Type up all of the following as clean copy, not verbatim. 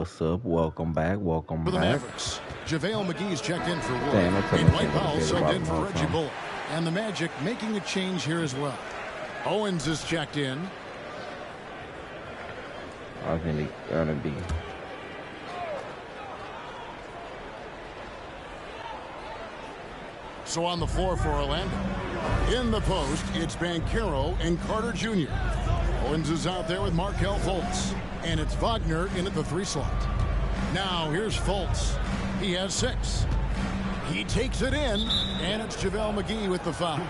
What's up? Welcome back. Welcome For the back. Mavericks, JaVale McGee's checked in for Wood. Damn, it took me a Dwight second to Powell get subbed about in for the Reggie phone. Bullock. And the Magic making a change here as well. Owens is checked in. I think it's gonna be. So on the floor for Orlando. In the post, it's Banchero and Carter Jr. Owens is out there with Markelle Fultz. And it's Wagner in at the 3 slot. Now here's Fultz. He has 6. He takes it in, and it's JaVale McGee with the foul.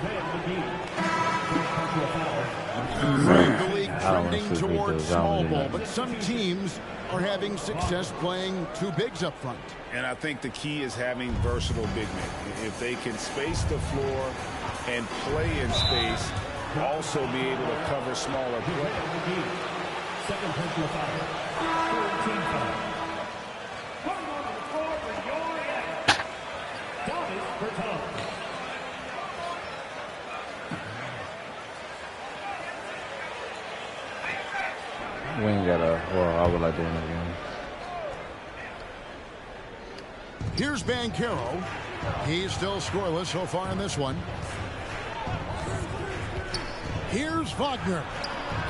The league trending towards small ball, but some teams are having success playing 2 bigs up front. And I think the key is having versatile big men. If they can space the floor and play in space, also be able to cover smaller players. Second personal foul. Team foul. We ain't got a. Well, I would like to end the game. Here's Banchero. He's still scoreless so far in this one. Here's Wagner.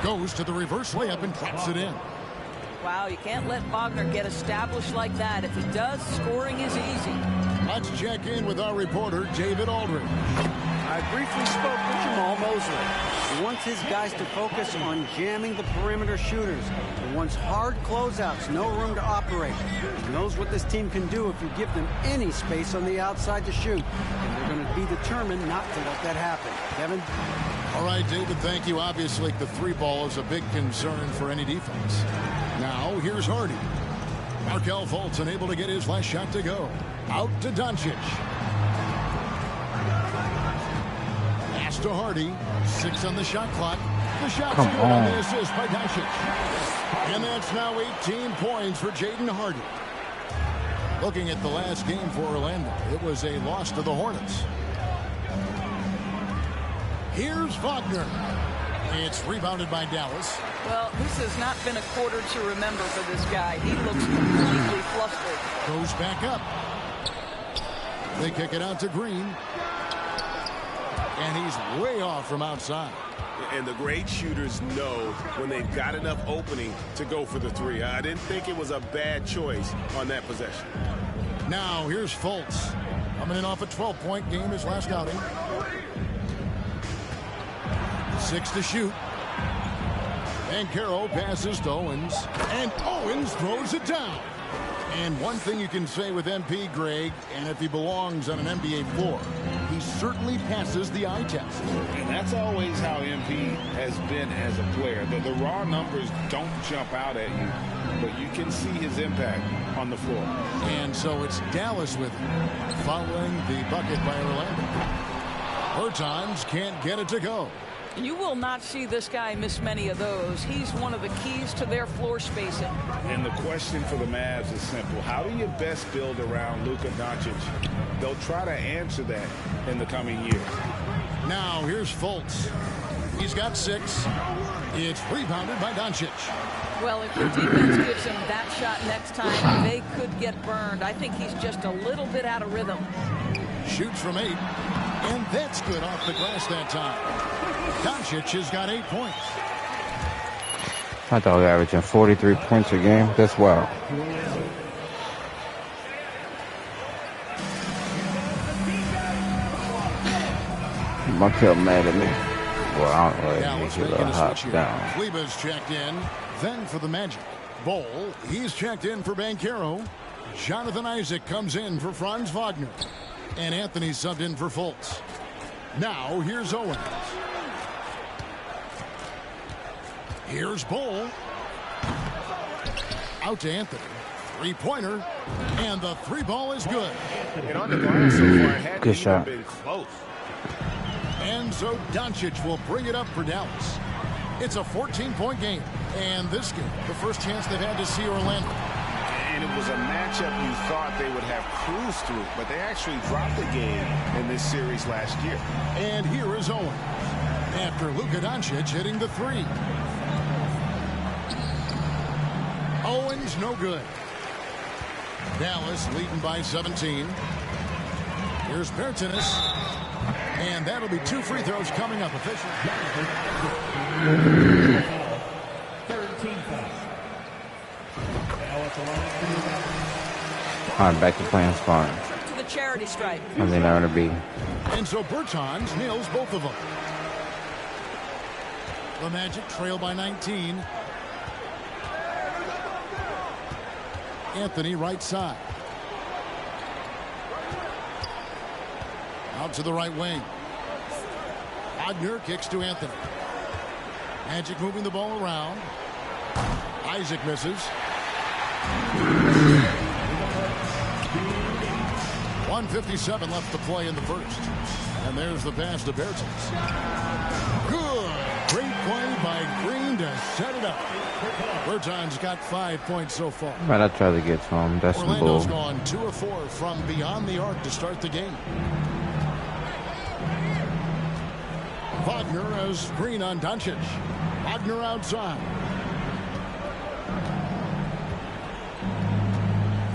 Goes to the reverse layup and claps it in. Wow, you can't let Wagner get established like that. If he does, scoring is easy. Let's check in with our reporter, David Aldridge. I briefly spoke with Jamal Mosley. He wants his guys to focus on jamming the perimeter shooters. He wants hard closeouts, no room to operate. He knows what this team can do if you give them any space on the outside to shoot. And they're going to be determined not to let that happen. Kevin? All right, David, thank you. Obviously, the 3 ball is a big concern for any defense. Now, here's Hardy. Markelle Fultz unable to get his last shot to go. Out to Doncic. Pass to Hardy. 6 on the shot clock. The shot's good on the assist by Doncic. And that's now 18 points for Jaden Hardy. Looking at the last game for Orlando, it was a loss to the Hornets. Here's Wagner. It's rebounded by Dallas. Well, this has not been a quarter to remember for this guy. He looks completely flustered. Goes back up. They kick it out to Green. And he's way off from outside. And the great shooters know when they've got enough opening to go for the 3. I didn't think it was a bad choice on that possession. Now here's Fultz. Coming in off a 12-point game his last outing. 6 to shoot. Banchero passes to Owens. And Owens throws it down. And one thing you can say with MP, Greg, and if he belongs on an NBA floor, he certainly passes the eye test. And that's always how MP has been as a player. The raw numbers don't jump out at you, but you can see his impact on the floor. And so it's Dallas with him, following the bucket by Orlando. Bertans can't get it to go. You will not see this guy miss many of those. He's one of the keys to their floor spacing. And the question for the Mavs is simple. How do you best build around Luka Doncic? They'll try to answer that in the coming years. Now here's Fultz. He's got 6. It's rebounded by Doncic. Well, if your defense gives him that shot next time, they could get burned. I think he's just a little bit out of rhythm. Shoots from 8. And that's good off the glass that time. Doncic has got 8 points. I thought we were averaging 43 points a game. That's wild. Markelle mad at me. Well, I don't really Let's need make to it a hop switch here. down. Kleber's checked in. Then for the Magic. Bol, he's checked in for Banchero. Jonathan Isaac comes in for Franz Wagner. And Anthony subbed in for Fultz. Now here's Owens. Here's Bol. Out to Anthony. 3-pointer. And the 3 ball is good. And on the glass so far, it hadn't Good shot. even been close. And so Doncic will bring it up for Dallas. It's a 14-point game. And this game, the first chance they've had to see Orlando. And it was a matchup you thought they would have cruised through, but they actually dropped the game in this series last year. And here is Owens. After Luka Doncic hitting the 3. Owens no good. Dallas leading by 17. Here's Bertanis. And that'll be 2 free throws coming up. Official. 13 foul. Now at the line. All right, back to playing smart. To the charity stripe. And they're not going to be. And so Bertans nails both of them. The Magic trail by 19. Anthony right side. Out to the right wing. Wagner kicks to Anthony. Magic moving the ball around. Isaac misses. 1:57 left to play in the first. And there's the pass to Bertans. Good. Great play by Green to set it up. Bertans got 5 points so far. Right, I try to get to him. That's some bull. Orlando's gone 2 of 4 from beyond the arc to start the game. Wagner has screen on Doncic. Wagner outside.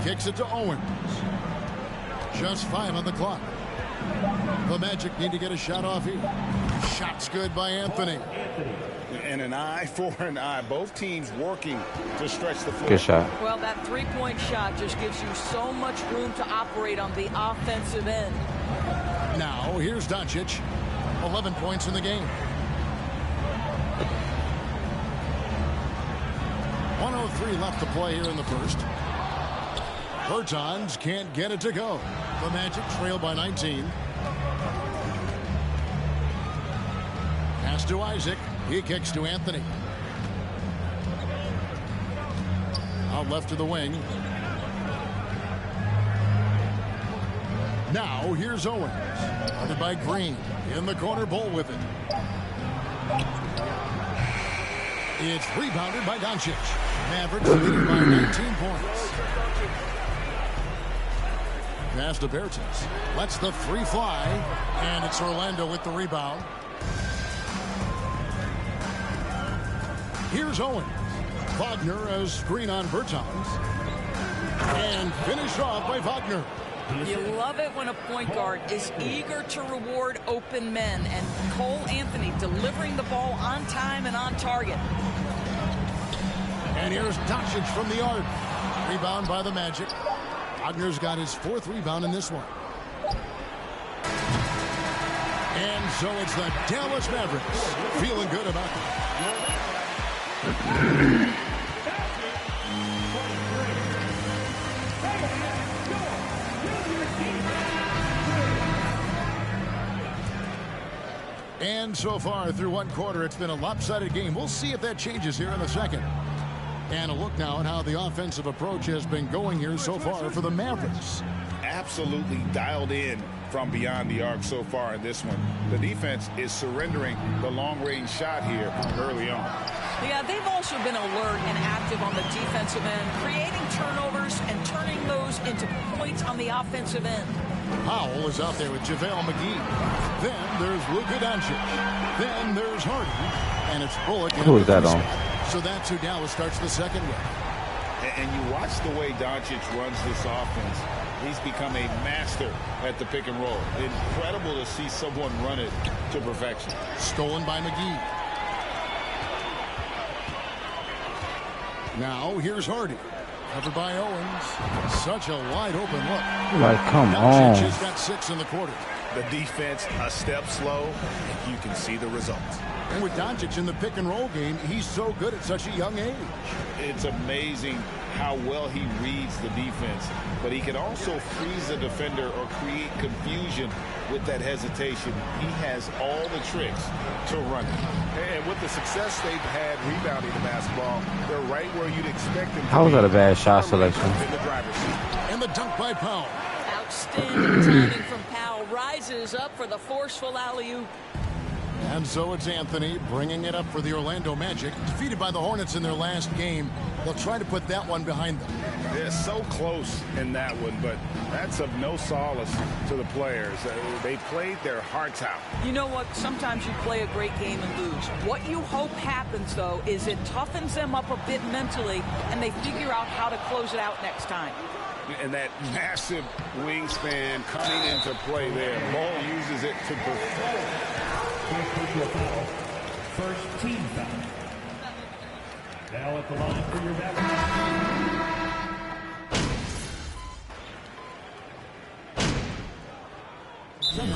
Kicks it to Owens. Just 5 on the clock. The Magic need to get a shot off here. Shot's good by Anthony. And an eye for an eye. Both teams working to stretch the floor. Good shot. Well, that three-point shot just gives you so much room to operate on the offensive end. Now, here's Doncic. 11 points in the game. 1:03 left to play here in the first. Bertans can't get it to go. The Magic trail by 19. Pass to Isaac. He kicks to Anthony. Out left to the wing. Now here's Owens. Guarded by Green. In the corner, Bull with it. It's rebounded by Doncic. Mavericks leading by 19 points. Pass to Bertans. Lets the 3 fly. And it's Orlando with the rebound. Here's Owens. Wagner has screen on Bertans. And finished off by Wagner. You love it when a point guard is eager to reward open men, and Cole Anthony delivering the ball on time and on target. And here's Doncic from the arc. Rebound by the Magic. Wagner's got his 4th rebound in this one. And so it's the Dallas Mavericks feeling good about that. And so far through one quarter, it's been a lopsided game. We'll see if that changes here in the second. And a look now at how the offensive approach has been going here so far for the Mavericks. Absolutely dialed in from beyond the arc so far in this one. The defense is surrendering the long-range shot here early on. Yeah, they've also been alert and active on the defensive end, creating turnovers and turning those into points on the offensive end. Powell is out there with JaVale McGee. Then there's Luka Doncic. Then there's Harden. And it's Bullock. Who is that on? So that's who Dallas starts the second with. And you watch the way Doncic runs this offense. He's become a master at the pick and roll. Incredible to see someone run it to perfection. Stolen by McGee. Now here's Hardy. Covered by Owens. Such a wide open look. Like, come Doncic on. has got 6 in the quarter. The defense a step slow, and you can see the results. And with Doncic in the pick and roll game, he's so good at such a young age. It's amazing how well he reads the defense, but he can also freeze a defender or create confusion with that hesitation. He has all the tricks to run it. And with the success they've had rebounding the basketball, they're right where you'd expect them to How was be. that a bad shot selection? In the driver's seat. And the dunk by Powell. Outstanding timing from Powell. Rises up for the forceful alley-oop. And so it's Anthony bringing it up for the Orlando Magic. Defeated by the Hornets in their last game. They'll try to put that one behind them. They're so close in that one, but that's of no solace to the players. They played their hearts out. You know what? Sometimes you play a great game and lose. What you hope happens, though, is it toughens them up a bit mentally, and they figure out how to close it out next time. And that massive wingspan coming into play there. Ball uses it to perform. First team foul. Now at the line for your back.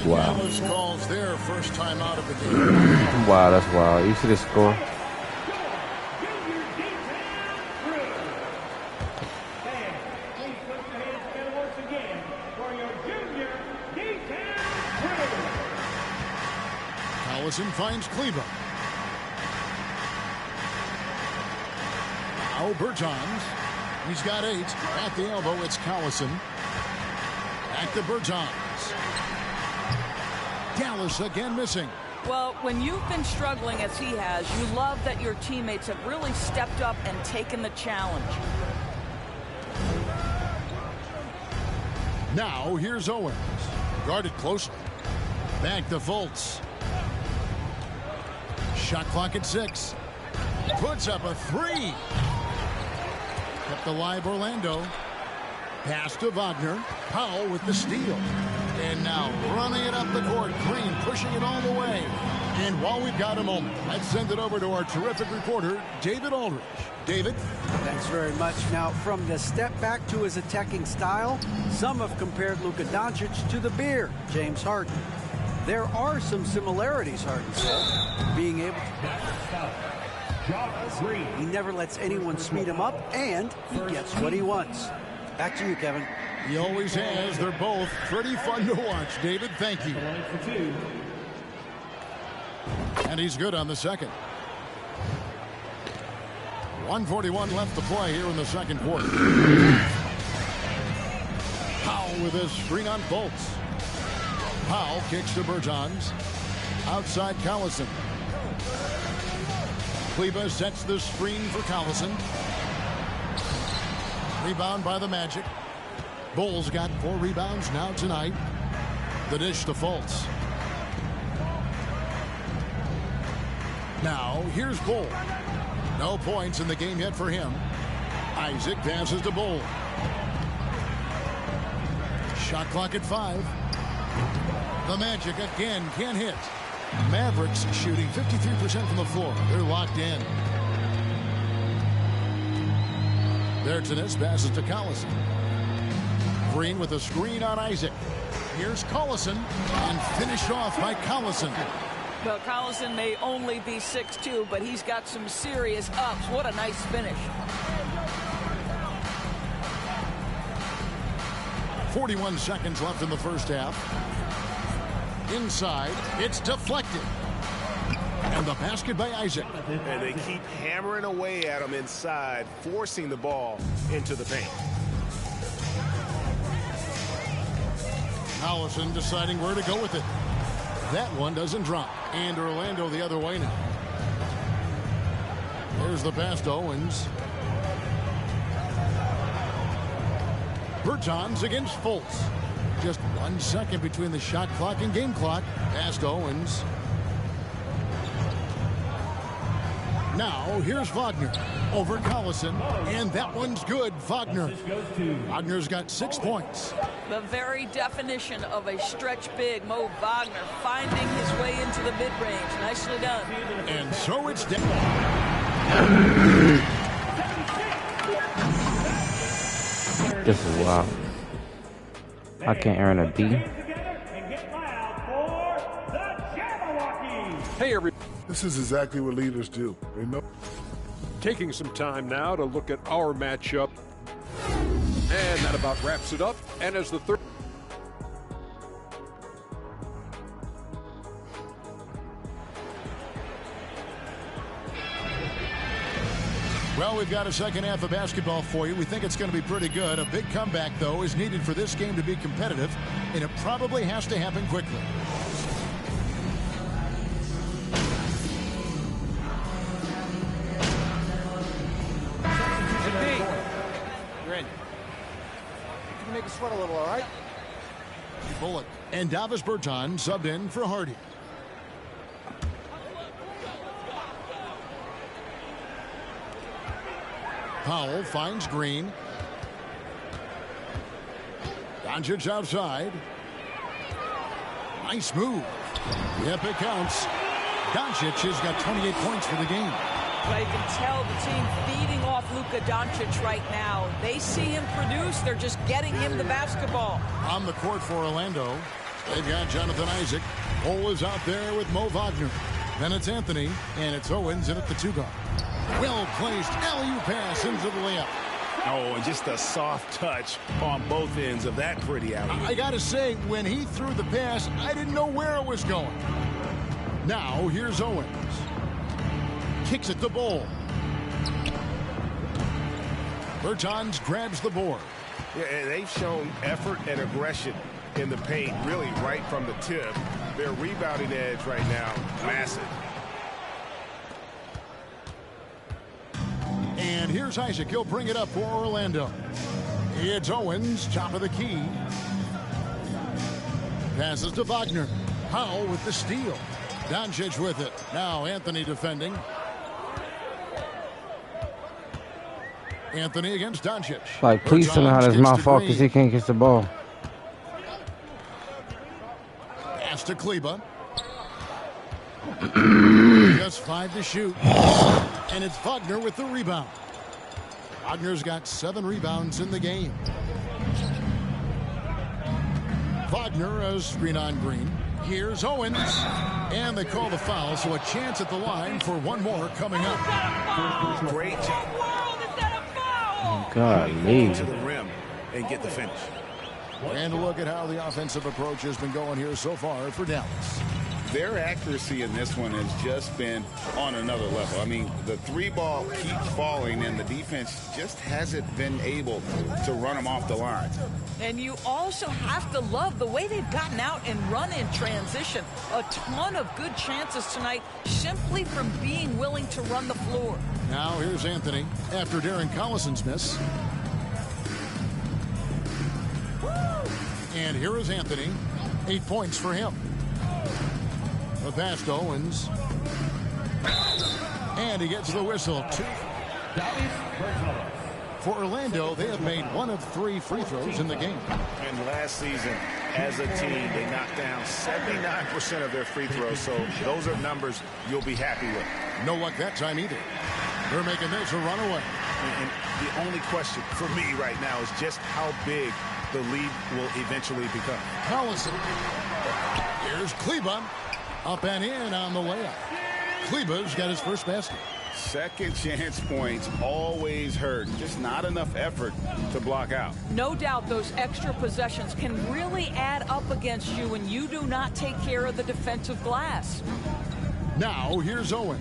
Wow. Dallas calls their first time out of the game. Wow, that's wild. You see the score? Collison finds Cleveland. Now Bertans. He's got 8. At the elbow, it's Collison. Back to Bertans. Dallas again missing. Well, when you've been struggling as he has, you love that your teammates have really stepped up and taken the challenge. Now here's Owens. Guarded closely. Back to Fultz. Shot clock at 6. Puts up a 3. Kept alive Orlando. Pass to Wagner. Powell with the steal. And now running it up the court. Green pushing it all the way. And while we've got a moment, let's send it over to our terrific reporter, David Aldridge. David? Thanks very much. Now, from the step back to his attacking style, some have compared Luka Doncic to the bear, James Harden. There are some similarities, Harden said. Being able to... He never lets anyone speed him up, and he gets what he wants. Back to you, Kevin. He always has. They're both pretty fun to watch. David, thank you. And he's good on the second. 1:41 left to play here in the second quarter. Powell with a screen on Fultz. Powell kicks to Bertans. Outside Collison. Kleba sets the screen for Collison. Rebound by the Magic. Bulls got 4 rebounds now tonight. The dish to Fultz. Now here's Bull. No points in the game yet for him. Isaac passes to Bull. Shot clock at 5. The Magic again can't hit. Mavericks shooting 53% from the floor. They're locked in. Bertans passes to Collison. Green with a screen on Isaac. Here's Collison and finished off by Collison. Well, Collison may only be 6'2", but he's got some serious ups. What a nice finish. 41 seconds left in the first half. Inside, it's deflected. And the basket by Isaac. And they keep hammering away at him inside, forcing the ball into the paint. Collison deciding where to go with it. That one doesn't drop. And Orlando the other way now. There's the pass to Owens. Bertans against Fultz. Just 1 second between the shot clock and game clock. Pass to Owens. Now here's Wagner over Collison, and that one's good. Wagner. Wagner's got 6 points. The very definition of a stretch big, Mo Wagner, finding his way into the mid-range. Nicely done. And so it's down. This is wild. I can't earn a B. Hey, everybody. This is exactly what leaders do. They know. Taking some time now to look at our matchup. And that about wraps it up. And as the third... Well, we've got a second half of basketball for you. We think it's going to be pretty good. A big comeback, though, is needed for this game to be competitive, and it probably has to happen quickly. You can make us sweat a little, all right? Bullock and Davis Bertans subbed in for Hardy. Powell finds Green. Doncic outside. Nice move. Yep, it counts. Doncic has got 28 points for the game. But you can tell the team feeding off Luka Doncic right now. They see him produce. They're just getting him the basketball. On the court for Orlando, they've got Jonathan Isaac. Cole is out there with Mo Wagner. Then it's Anthony, and it's Owens in at the 2 guard. Well-placed alley-oop pass into the layup. Oh, and just a soft touch on both ends of that pretty alley-oop. I got to say, when he threw the pass, I didn't know where it was going. Now, here's Owens. Kicks at the bowl. Bertans grabs the board. Yeah, and they've shown effort and aggression in the paint, really right from the tip. Their rebounding edge right now, massive. And here's Isaac. He'll bring it up for Orlando. It's Owens, top of the key. Passes to Wagner. Powell with the steal. Doncic with it. Now Anthony defending. Anthony against Doncic. Like, please tell me how that's my fault because he can't catch the ball. Pass to Kleba. Just 5 to shoot. And it's Wagner with the rebound. Wagner's got 7 rebounds in the game. Wagner, a screen on Green. Here's Owens. And they call the foul, so a chance at the line for one more coming up. Great job. Golly. To the rim and get the finish. And look at how the offensive approach has been going here so far for Dallas. Their accuracy in this one has just been on another level. I mean, the 3-ball keeps falling, and the defense just hasn't been able to run them off the line. And you also have to love the way they've gotten out and run in transition. A ton of good chances tonight simply from being willing to run the floor. Now here's Anthony after Darren Collison's miss. And here is Anthony. 8 points for him. The pass to Owens. And he gets the whistle. For Orlando, they have made 1 of 3 free throws in the game. And last season, as a team, they knocked down 79% of their free throws. So those are numbers you'll be happy with. No luck that time either. They're making this a runaway. And the only question for me right now is just how big the lead will eventually become. Collison. Here's Kleba. Up and in on the layup. Kleba's got his first basket. Second chance points always hurt. Just not enough effort to block out. No doubt those extra possessions can really add up against you when you do not take care of the defensive glass. Now here's Owens.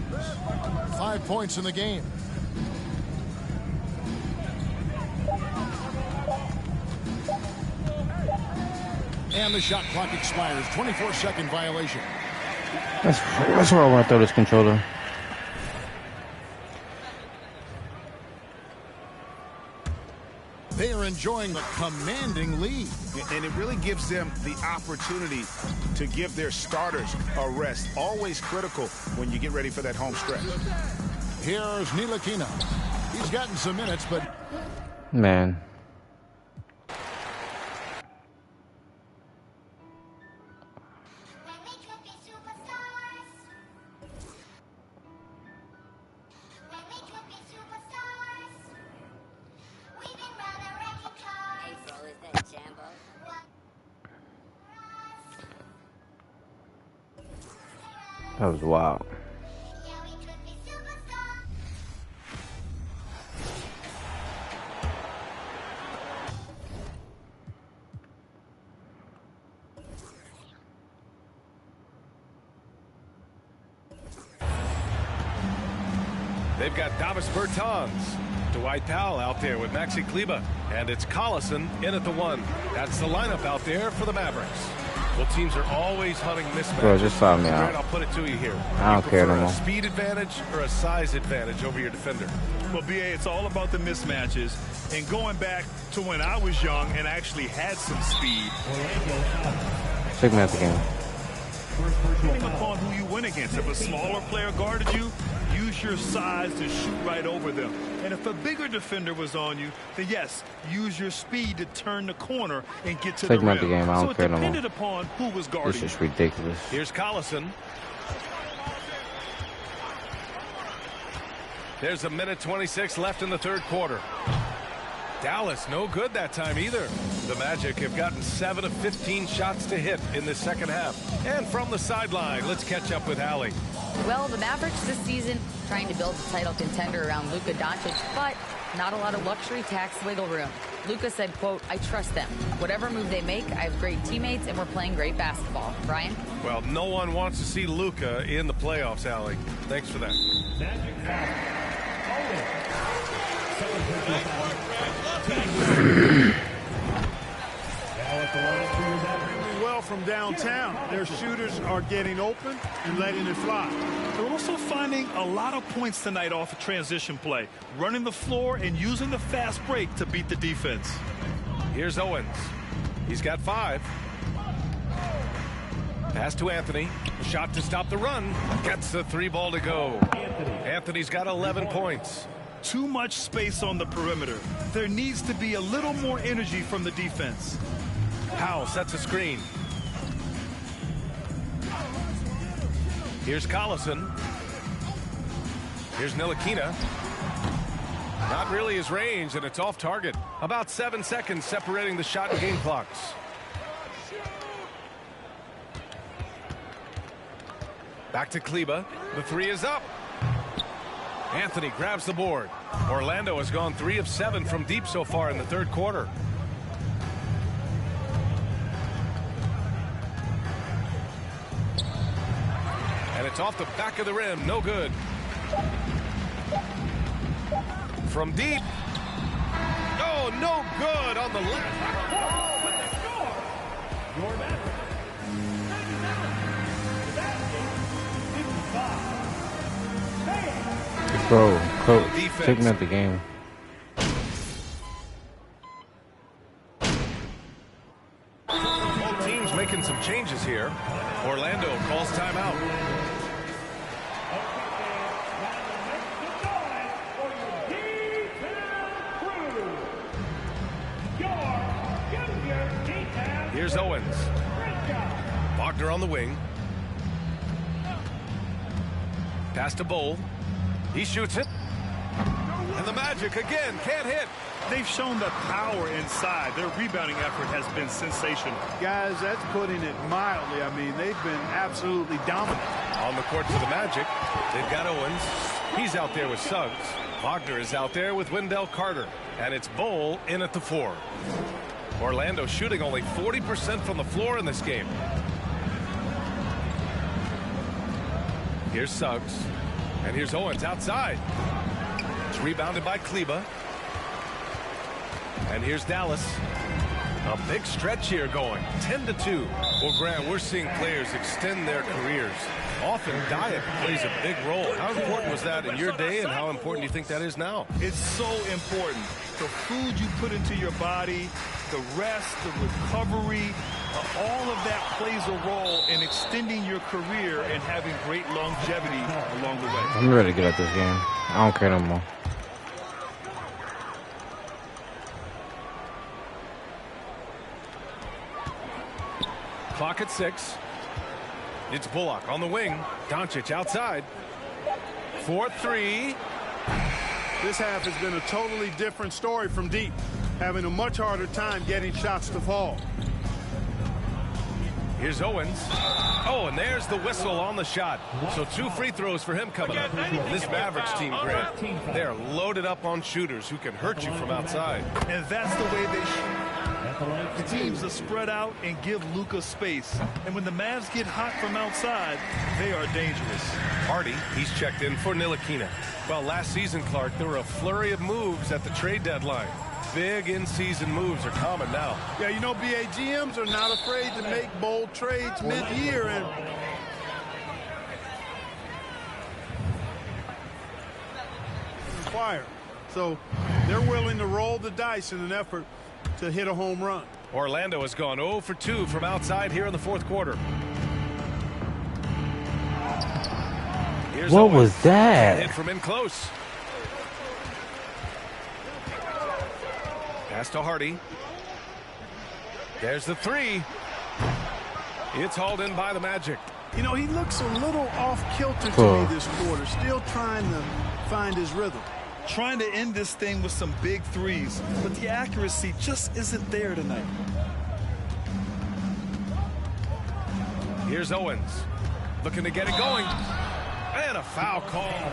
5 points in the game. And the shot clock expires. 24-second violation. That's where I want to throw this controller. They are enjoying the commanding lead. And it really gives them the opportunity to give their starters a rest. Always critical when you get ready for that home stretch. Here's Ntilikina. He's gotten some minutes, but... Man. That was wild. They've got Davis Bertans, Dwight Powell out there with Maxi Kleba, and it's Collison in at the 1. That's the lineup out there for the Mavericks. Well, teams are always hunting mismatches. Bro, just saw me out. Grant, I'll put it to you here. I don't care no more. A speed advantage or a size advantage over your defender? Well, BA, it's all about the mismatches. And going back to when I was young and actually had some speed. Segment of the game. Depending upon who you win against. If a smaller player guarded you, use your size to shoot right over them. And if a bigger defender was on you, then yes, use your speed to turn the corner and get to the rim. Segment of the game. I don't care no more. So it depended upon who was guarding. This is ridiculous. Here's Collison. There's 1:26 left in the third quarter. Dallas no good that time either. The Magic have gotten 7 of 15 shots to hit in the second half. And from the sideline, let's catch up with Allie. Well, the Mavericks this season trying to build a title contender around Luka Doncic, but not a lot of luxury tax wiggle room. Luka said, quote, "I trust them. Whatever move they make, I have great teammates and we're playing great basketball." Brian? Well, no one wants to see Luka in the playoffs, Allie. Thanks for that. Well from downtown. Their shooters are getting open and letting it fly. They're also finding a lot of points tonight off of transition play, running the floor and using the fast break to beat the defense. Here's Owens. He's got 5. Pass to Anthony. Shot to stop the run. Gets the 3 ball to go. Anthony's got 11 points. Too much space on the perimeter. There needs to be a little more energy from the defense. Powell sets a screen. Here's Collison. Here's Ntilikina. Not really his range, and it's off target. About 7 seconds separating the shot and game clocks. Back to Kleber. The 3 is up. Anthony grabs the board. Orlando has gone 3 of 7 from deep so far in the third quarter. And it's off the back of the rim. No good. From deep. Oh, no good on the left. Bro, coach, segment of the game. Both teams making some changes here. Orlando calls timeout. Here's Owens. Wagner on the wing. Pass to Bowl. He shoots it. And the Magic again can't hit. They've shown the power inside. Their rebounding effort has been sensational. Guys, that's putting it mildly. I mean, they've been absolutely dominant. On the court for the Magic, they've got Owens. He's out there with Suggs. Wagner is out there with Wendell Carter. And it's Bowl in at the 4. Orlando shooting only 40% from the floor in this game. Here's Suggs. And here's Owens outside. It's rebounded by Kleber. And here's Dallas. A big stretch here going. 10-2. Well, Grant, we're seeing players extend their careers. Often diet plays a big role. How important was that in your day, and how important do you think that is now? It's so important. The food you put into your body, the rest, the recovery, all of that plays a role in extending your career and having great longevity along the way. I'm ready to get at this game. I don't care no more. Clock at 6. It's Bullock on the wing. Doncic outside. 4-3. This half has been a totally different story from deep, having a much harder time getting shots to fall. Here's Owens. Oh, and there's the whistle on the shot. So 2 free throws for him coming up. This Mavericks team, Grant, they're loaded up on shooters who can hurt you from outside. And that's the way they shoot. The teams are spread out and give Luka space. And when the Mavs get hot from outside, they are dangerous. Hardy, he's checked in for Ntilikina. Well, last season, Clark, there were a flurry of moves at the trade deadline. Big in-season moves are common now. Yeah, you know, BA, GMs are not afraid to make bold trades mid-year. And Fire. So they're willing to roll the dice in an effort to hit a home run. Orlando has gone 0 for 2 from outside here in the fourth quarter. Here's What Owens. was that? Hit from in close. Pass to Hardy. There's the three. It's hauled in by the Magic. You know, he looks a little off kilter to me this quarter, still trying to find his rhythm. Trying to end this thing with some big threes, but the accuracy just isn't there tonight. Here's Owens. Looking to get it going. And a foul call.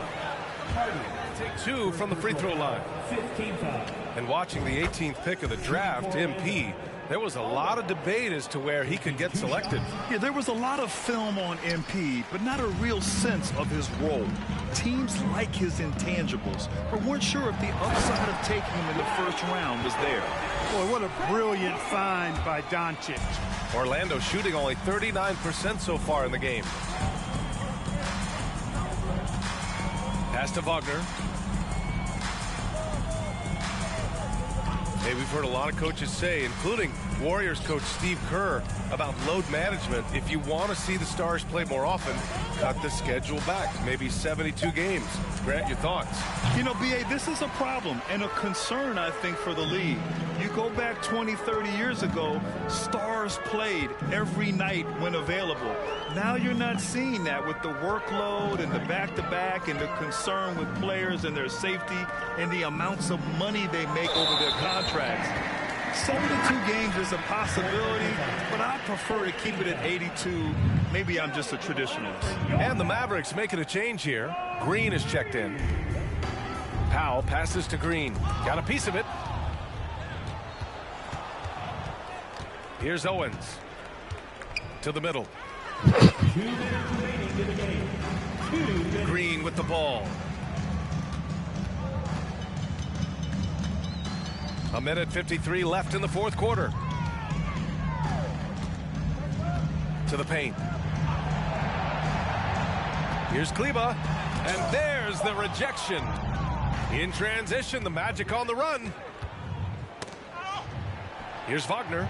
Take 2 from the free throw line. And watching the 18th pick of the draft, MP, there was a lot of debate as to where he could get selected. Yeah, there was a lot of film on MP, but not a real sense of his role. Teams like his intangibles, but weren't sure if the upside of taking him in the first round was there. Boy, what a brilliant find by Doncic. Orlando shooting only 39% so far in the game. Pass to Wagner. Hey, we've heard a lot of coaches say, including Warriors coach Steve Kerr, about load management. If you want to see the Stars play more often, cut the schedule back, maybe 72 games. Grant, your thoughts? You know, B.A., this is a problem and a concern, I think, for the league. You go back 20, 30 years ago, Stars played every night when available. Now you're not seeing that with the workload and the back-to-back and the concern with players and their safety and the amounts of money they make over their contracts. 72 games is a possibility, but I prefer to keep it at 82. Maybe I'm just a traditionalist. And the Mavericks making a change here. Green is checked in. Powell passes to Green. Got a piece of it. Here's Owens. To the middle. Green with the ball. A minute 53 left in the fourth quarter. To the paint. Here's Kleber. And there's the rejection. In transition, the Magic on the run. Here's Wagner.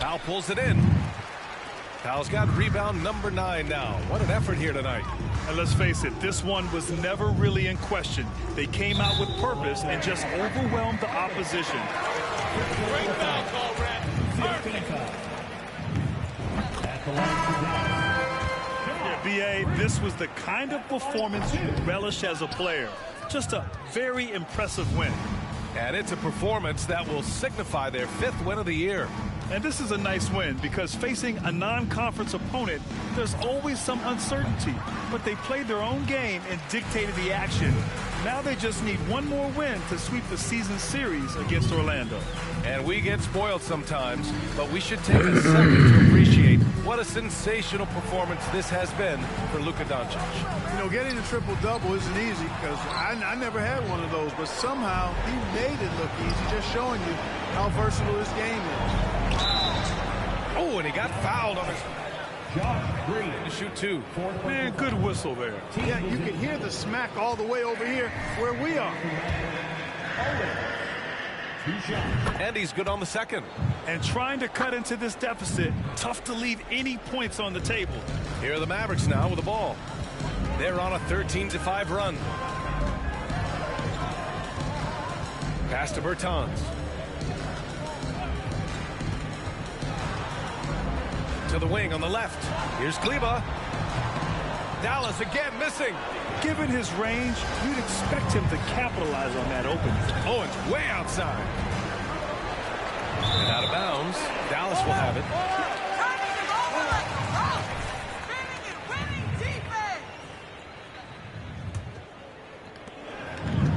Powell pulls it in. Powell's got rebound number 9 now. What an effort here tonight. And let's face it, this one was never really in question. They came out with purpose and just overwhelmed the opposition. Great foul call, Rat. Perfect. Yeah, B.A., this was the kind of performance you relish as a player. Just a very impressive win. And it's a performance that will signify their 5th win of the year. And this is a nice win because facing a non-conference opponent, there's always some uncertainty. But they played their own game and dictated the action. Now they just need one more win to sweep the season series against Orlando. And we get spoiled sometimes, but we should take a second to appreciate what a sensational performance this has been for Luka Doncic. You know, getting a triple-double isn't easy because I never had one of those, but somehow he made it look easy, just showing you how versatile this game is. Oh, and he got fouled on his... Green to shoot 2. Man, good whistle there. Yeah, you can hear the smack all the way over here where we are. And he's good on the second. And trying to cut into this deficit, tough to leave any points on the table. Here are the Mavericks now with the ball. They're on a 13-5 run. Pass to Bertans. To the wing on the left. Here's Kleber. Dallas again missing. Given his range, you'd expect him to capitalize on that opening. Oh, it's way outside. And out of bounds. Dallas will have it.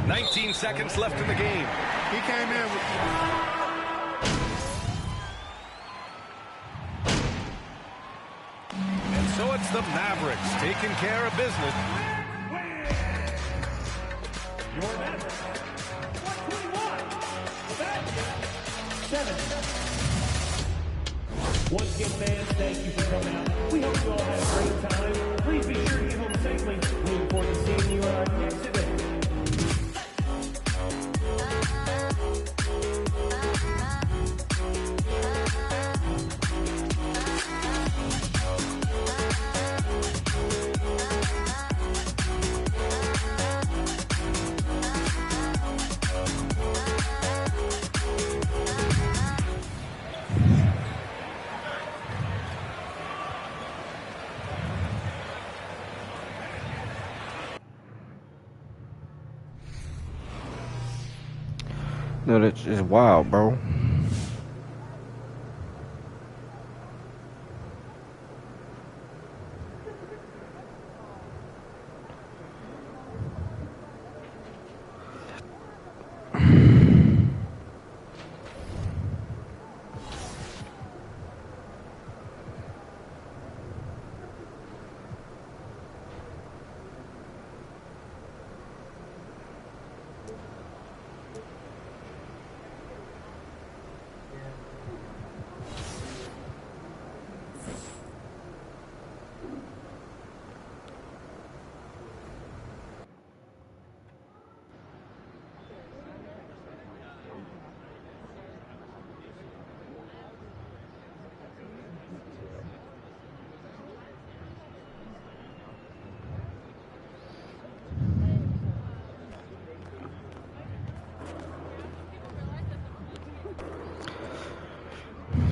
19 seconds left in the game. He came in with... So it's the Mavericks taking care of business. Your Mavericks, 121, Once again, fans, thank you for coming out. We hope you all had a great time. Please be sure to get home safely. We look forward to seeing you on our next event. No, that's just wild, bro.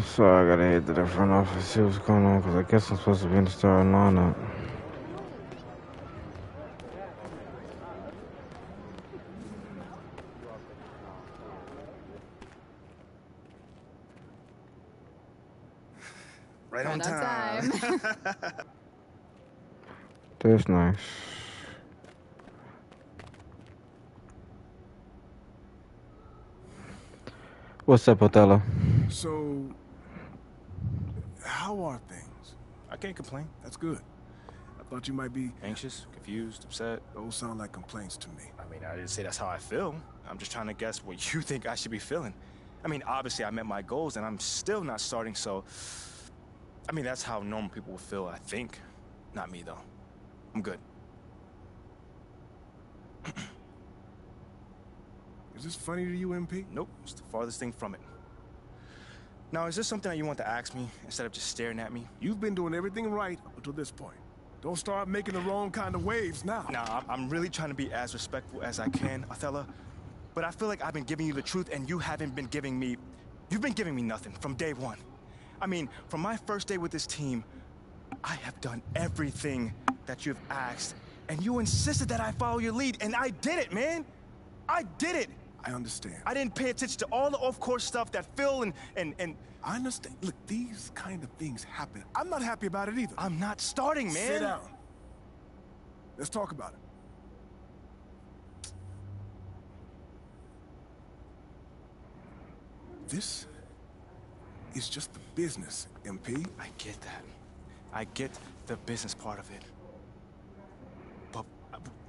So I gotta head to the front office, see what's going on, because I guess I'm supposed to be in the starting lineup. Right on time. That's nice. What's up, Othello? So, how are things? I can't complain. That's good. I thought you might be Anxious, confused, upset. Those sound like complaints to me. I mean, I didn't say that's how I feel. I'm just trying to guess what you think I should be feeling. I mean, obviously I met my goals and I'm still not starting, so... I mean, that's how normal people will feel, I think. Not me, though. I'm good. Is this funny to you, MP? Nope, it's the farthest thing from it. Now, is this something that you want to ask me instead of just staring at me? You've been doing everything right up until this point. Don't start making the wrong kind of waves now. Nah, I'm really trying to be as respectful as I can, Othello. But I feel like I've been giving you the truth and you haven't been giving me... You've been giving me nothing from day one. I mean, from my first day with this team, I have done everything that you've asked, and you insisted that I follow your lead, and I did it, man! I did it! I understand. I didn't pay attention to all the off-course stuff that Phil and... I understand. Look, these kind of things happen. I'm not happy about it either. I'm not starting, man! Sit down. Let's talk about it. This is just the business, MP. I get that. I get the business part of it. But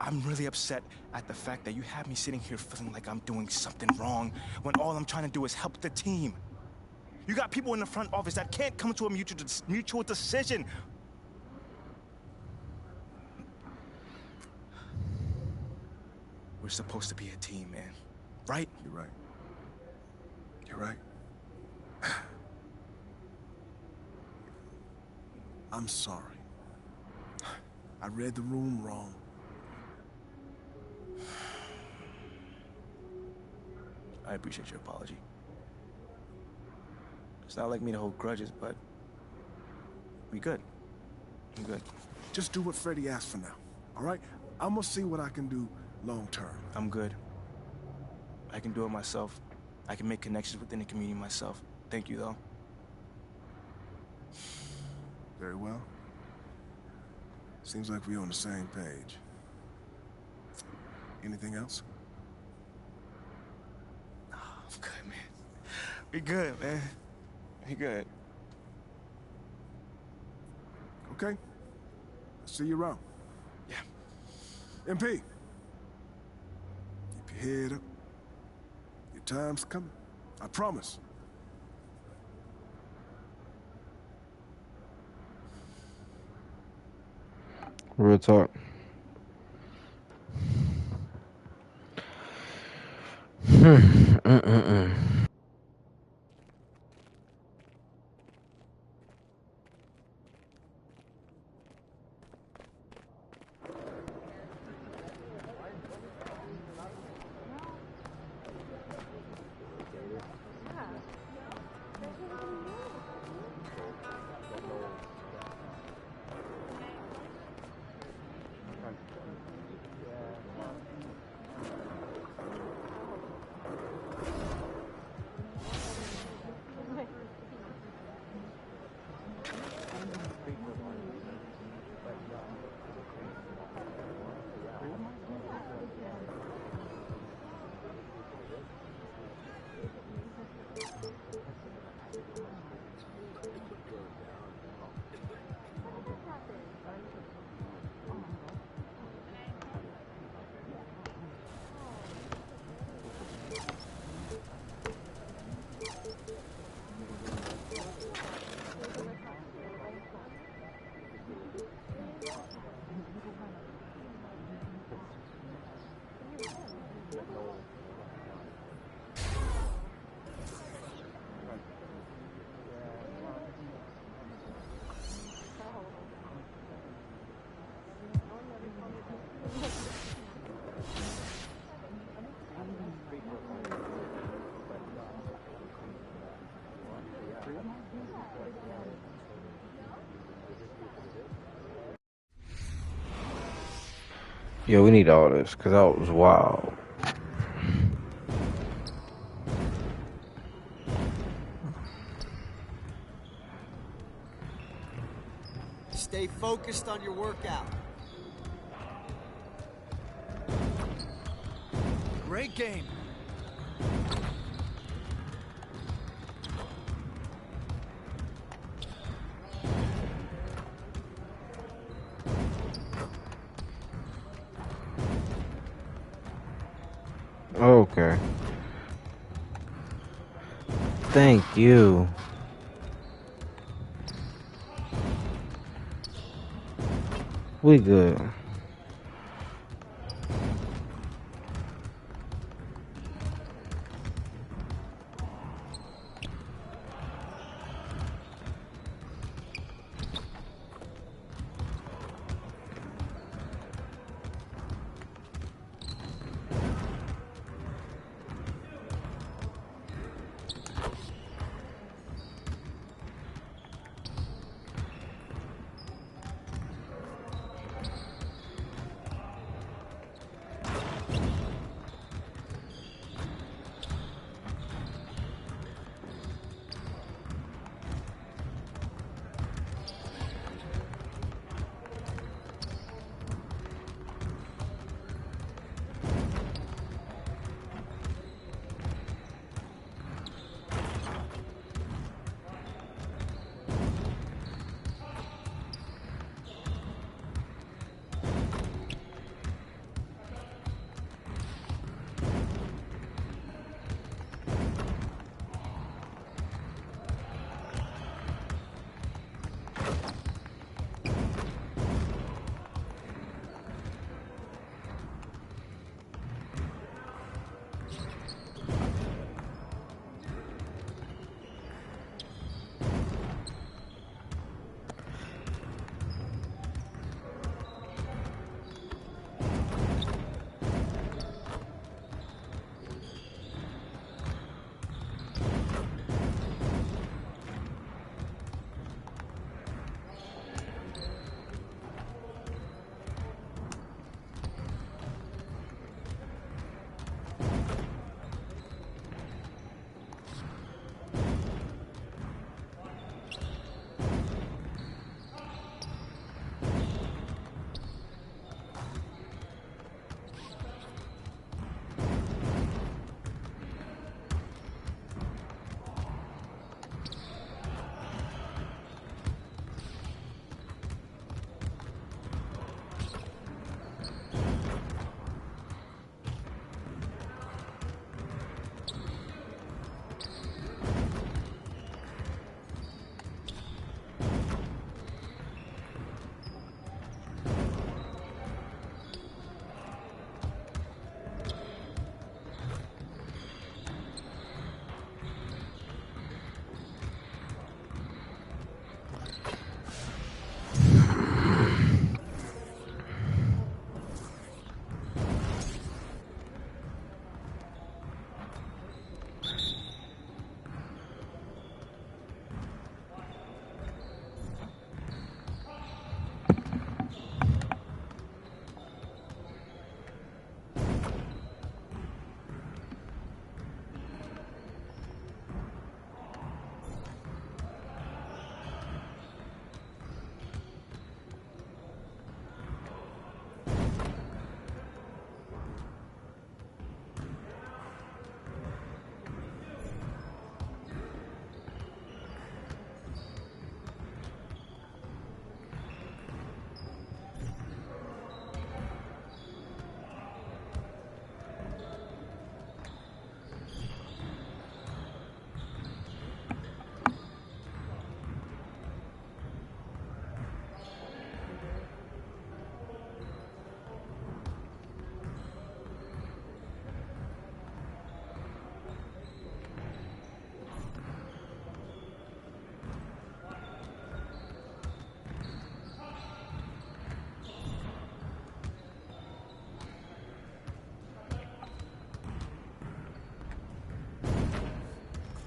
I'm really upset at the fact that you have me sitting here feeling like I'm doing something wrong when all I'm trying to do is help the team. You got people in the front office that can't come to a mutual decision. We're supposed to be a team, man. Right? You're right. You're right. I'm sorry. I read the room wrong. I appreciate your apology. It's not like me to hold grudges, but we good. We good. Just do what Freddie asked for now, all right? I'm gonna see what I can do long term. I'm good. I can do it myself. I can make connections within the community myself. Thank you, though. Very well. Seems like we're on the same page. Anything else? Oh, I'm good, man. We good, man. We good. Okay. I'll see you around. Yeah. MP. Keep your head up. Your time's coming. I promise. Real talk. Yeah, we need all this, because that was wild. Stay focused on your workout. Great game. Okay. Thank you. We good.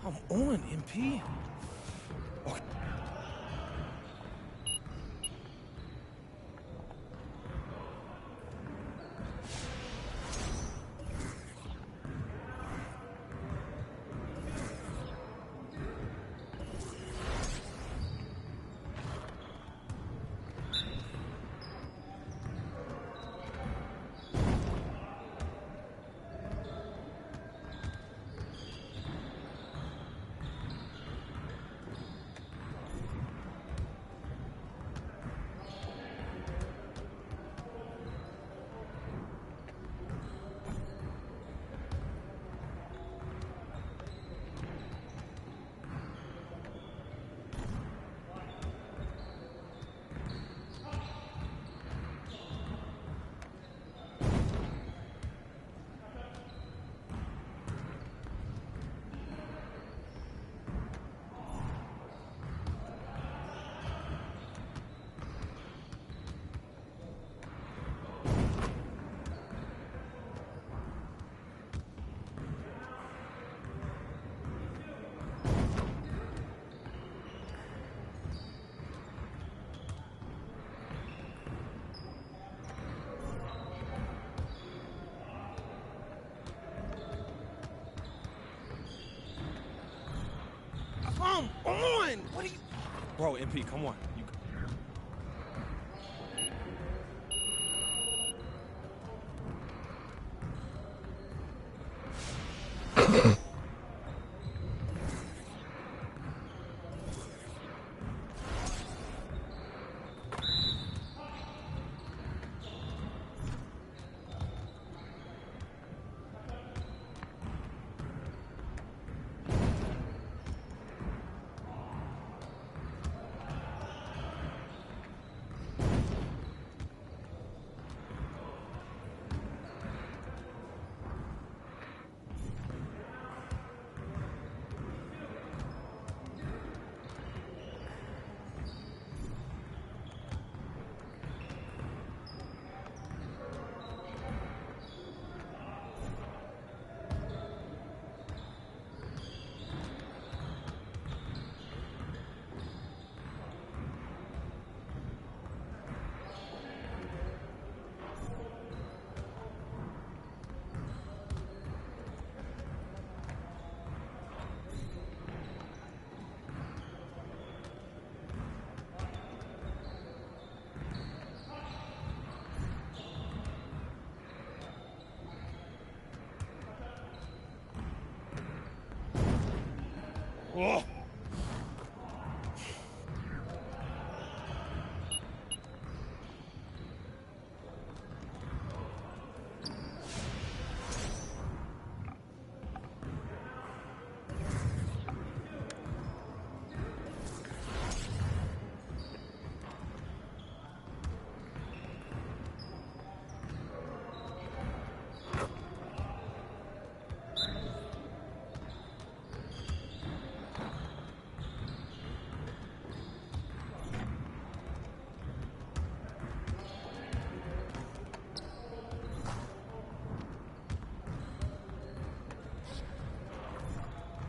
Come on, MP. Come on! What are you... Bro, MP, come on. Oh.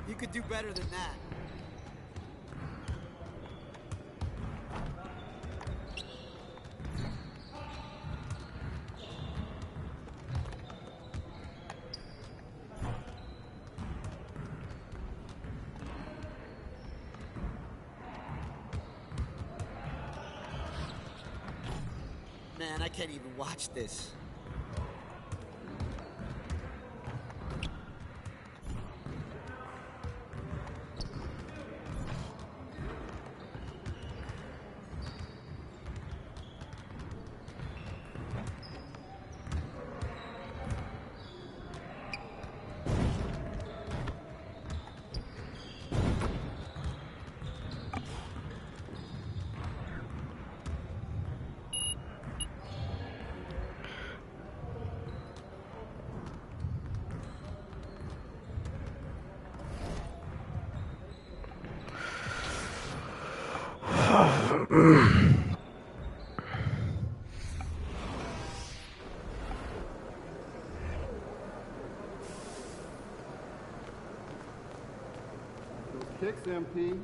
You could do better than that. Man, I can't even watch this. Kicks, MP.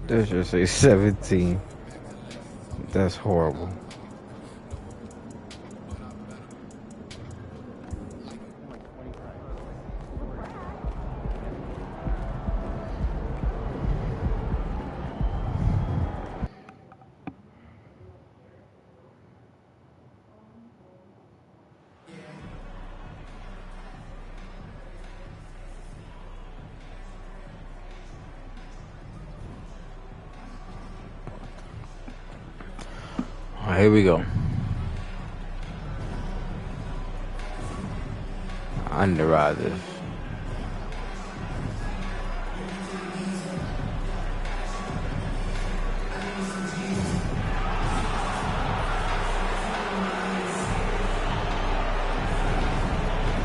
This should say 17. That's horrible. Here we go. Underride this.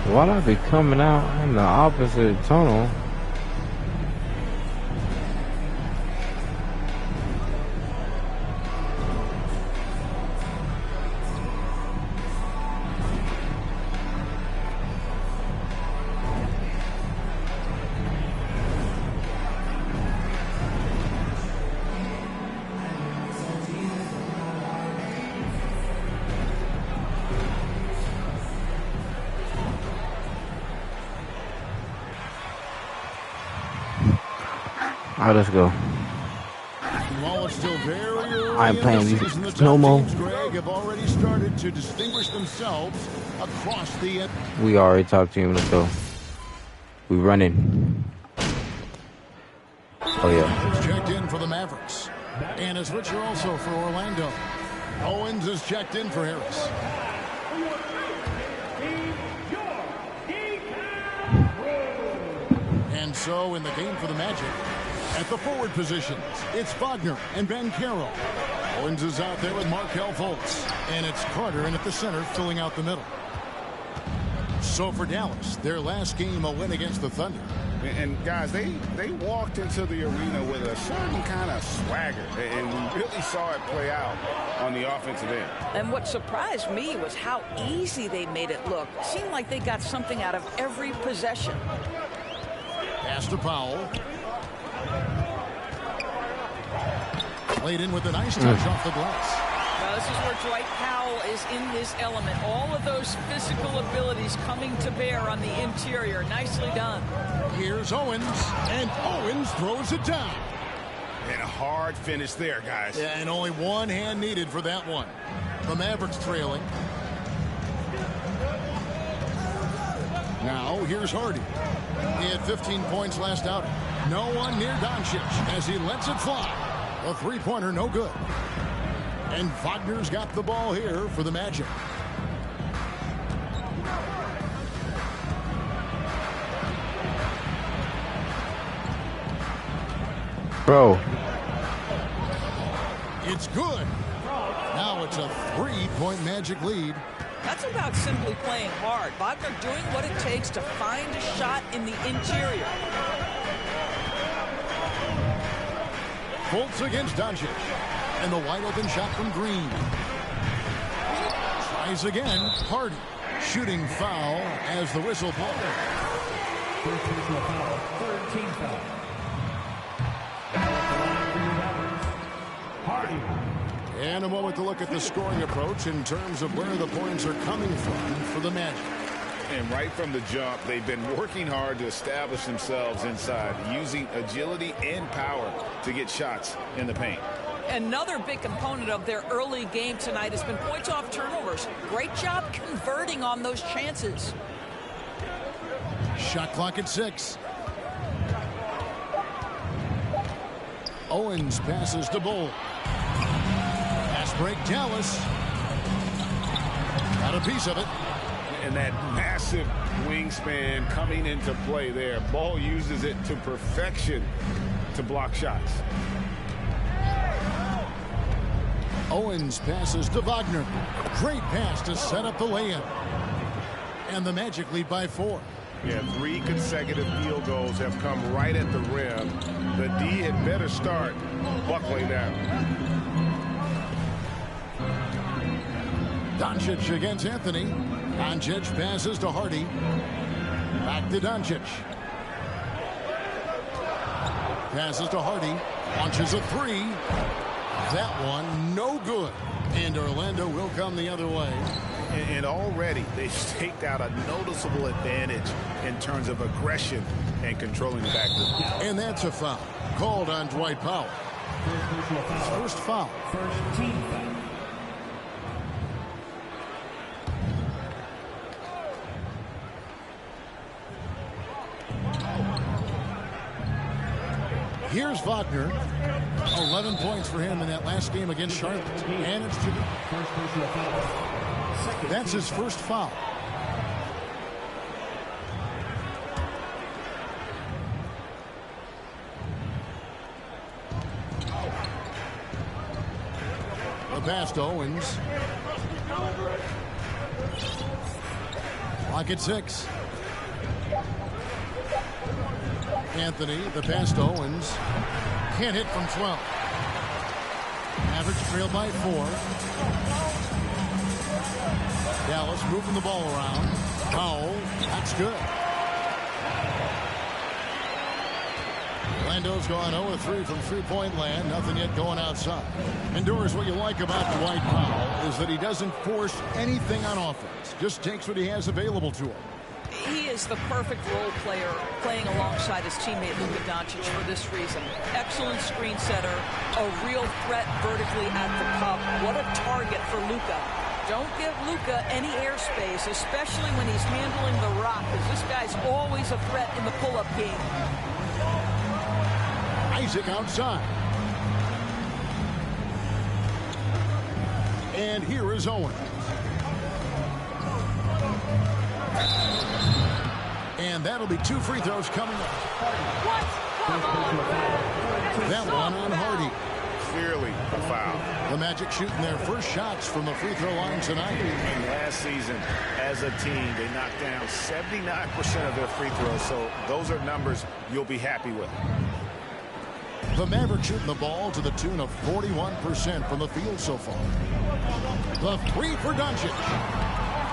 Why'd I be coming out in the opposite tunnel? Alright, let's go. While it's still very early I ain't playing in the these season, the no top more. teams, Greg, have already started to distinguish themselves across the end. We already top team. Let's go. We running. Oh yeah. It's checked in for the Mavericks. And a switcher also for Orlando. Owens is checked in for Harris. And so in the game for the Magic, at the forward positions, it's Wagner and Banchero. Owens is out there with Markelle Fultz. And it's Carter in at the center, filling out the middle. So for Dallas, their last game a win against the Thunder. And guys, they walked into the arena with a certain kind of swagger, and we really saw it play out on the offensive end. And what surprised me was how easy they made it look. It seemed like they got something out of every possession. Pass to Powell. Played in with a nice touch off the glass. Now this is where Dwight Powell is in his element. All of those physical abilities coming to bear on the interior. Nicely done. Here's Owens, and Owens throws it down. And a hard finish there, guys. Yeah, and only one hand needed for that one. The Mavericks trailing. Now, here's Hardy. He had 15 points last outing. No one near Doncic as he lets it fly. A three-pointer, no good. And Wagner's got the ball here for the Magic. Bro. It's good. Now it's a three-point Magic lead. That's about simply playing hard. Wagner doing what it takes to find a shot in the interior. Fultz against Doncic. And the wide open shot from Green. Tries again. Hardy. Shooting foul as the whistle blows. First personal foul. Third team foul. Hardy. And a moment to look at the scoring approach in terms of where the points are coming from for the Magic. And right from the jump, they've been working hard to establish themselves inside, using agility and power to get shots in the paint. Another big component of their early game tonight has been points off turnovers. Great job converting on those chances. Shot clock at 6. Owens passes to Bull. Pass break, Dallas. Got a piece of it. And that massive wingspan coming into play there. Ball uses it to perfection to block shots. Owens passes to Wagner. Great pass to set up the lay-in. And the Magic lead by 4. Yeah, 3 consecutive field goals have come right at the rim. The D had better start buckling down. Doncic against Anthony. Doncic passes to Hardy. Back to Doncic. Passes to Hardy. Launches a 3. That one no good. And Orlando will come the other way. And already they've staked out a noticeable advantage in terms of aggression and controlling the backcourt. And that's a foul called on Dwight Powell. First foul. First team foul. Here's Wagner. 11 points for him in that last game against Charlotte. And it's to the... First personal foul. That's his first foul. The pass to Owens. Clock at 6. Anthony, the pass to Owens. Can't hit from 12. Mavericks trail by 4. Dallas moving the ball around. Powell, that's good. Orlando's gone 0-3 from three-point land. Nothing yet going outside. And Doris, what you like about Dwight Powell is that he doesn't force anything on offense. Just takes what he has available to him. He is the perfect role player playing alongside his teammate Luka Doncic for this reason. Excellent screen setter, a real threat vertically at the cup. What a target for Luka. Don't give Luka any airspace, especially when he's handling the rock, because this guy's always a threat in the pull-up game. Isaac outside. And here is Owen. And that'll be 2 free throws coming up. What? That one on Hardy. Clearly a foul. The Magic shooting their first shots from the free throw line tonight. And last season, as a team, they knocked down 79% of their free throws. So those are numbers you'll be happy with. The Mavericks shooting the ball to the tune of 41% from the field so far. The three for Doncic.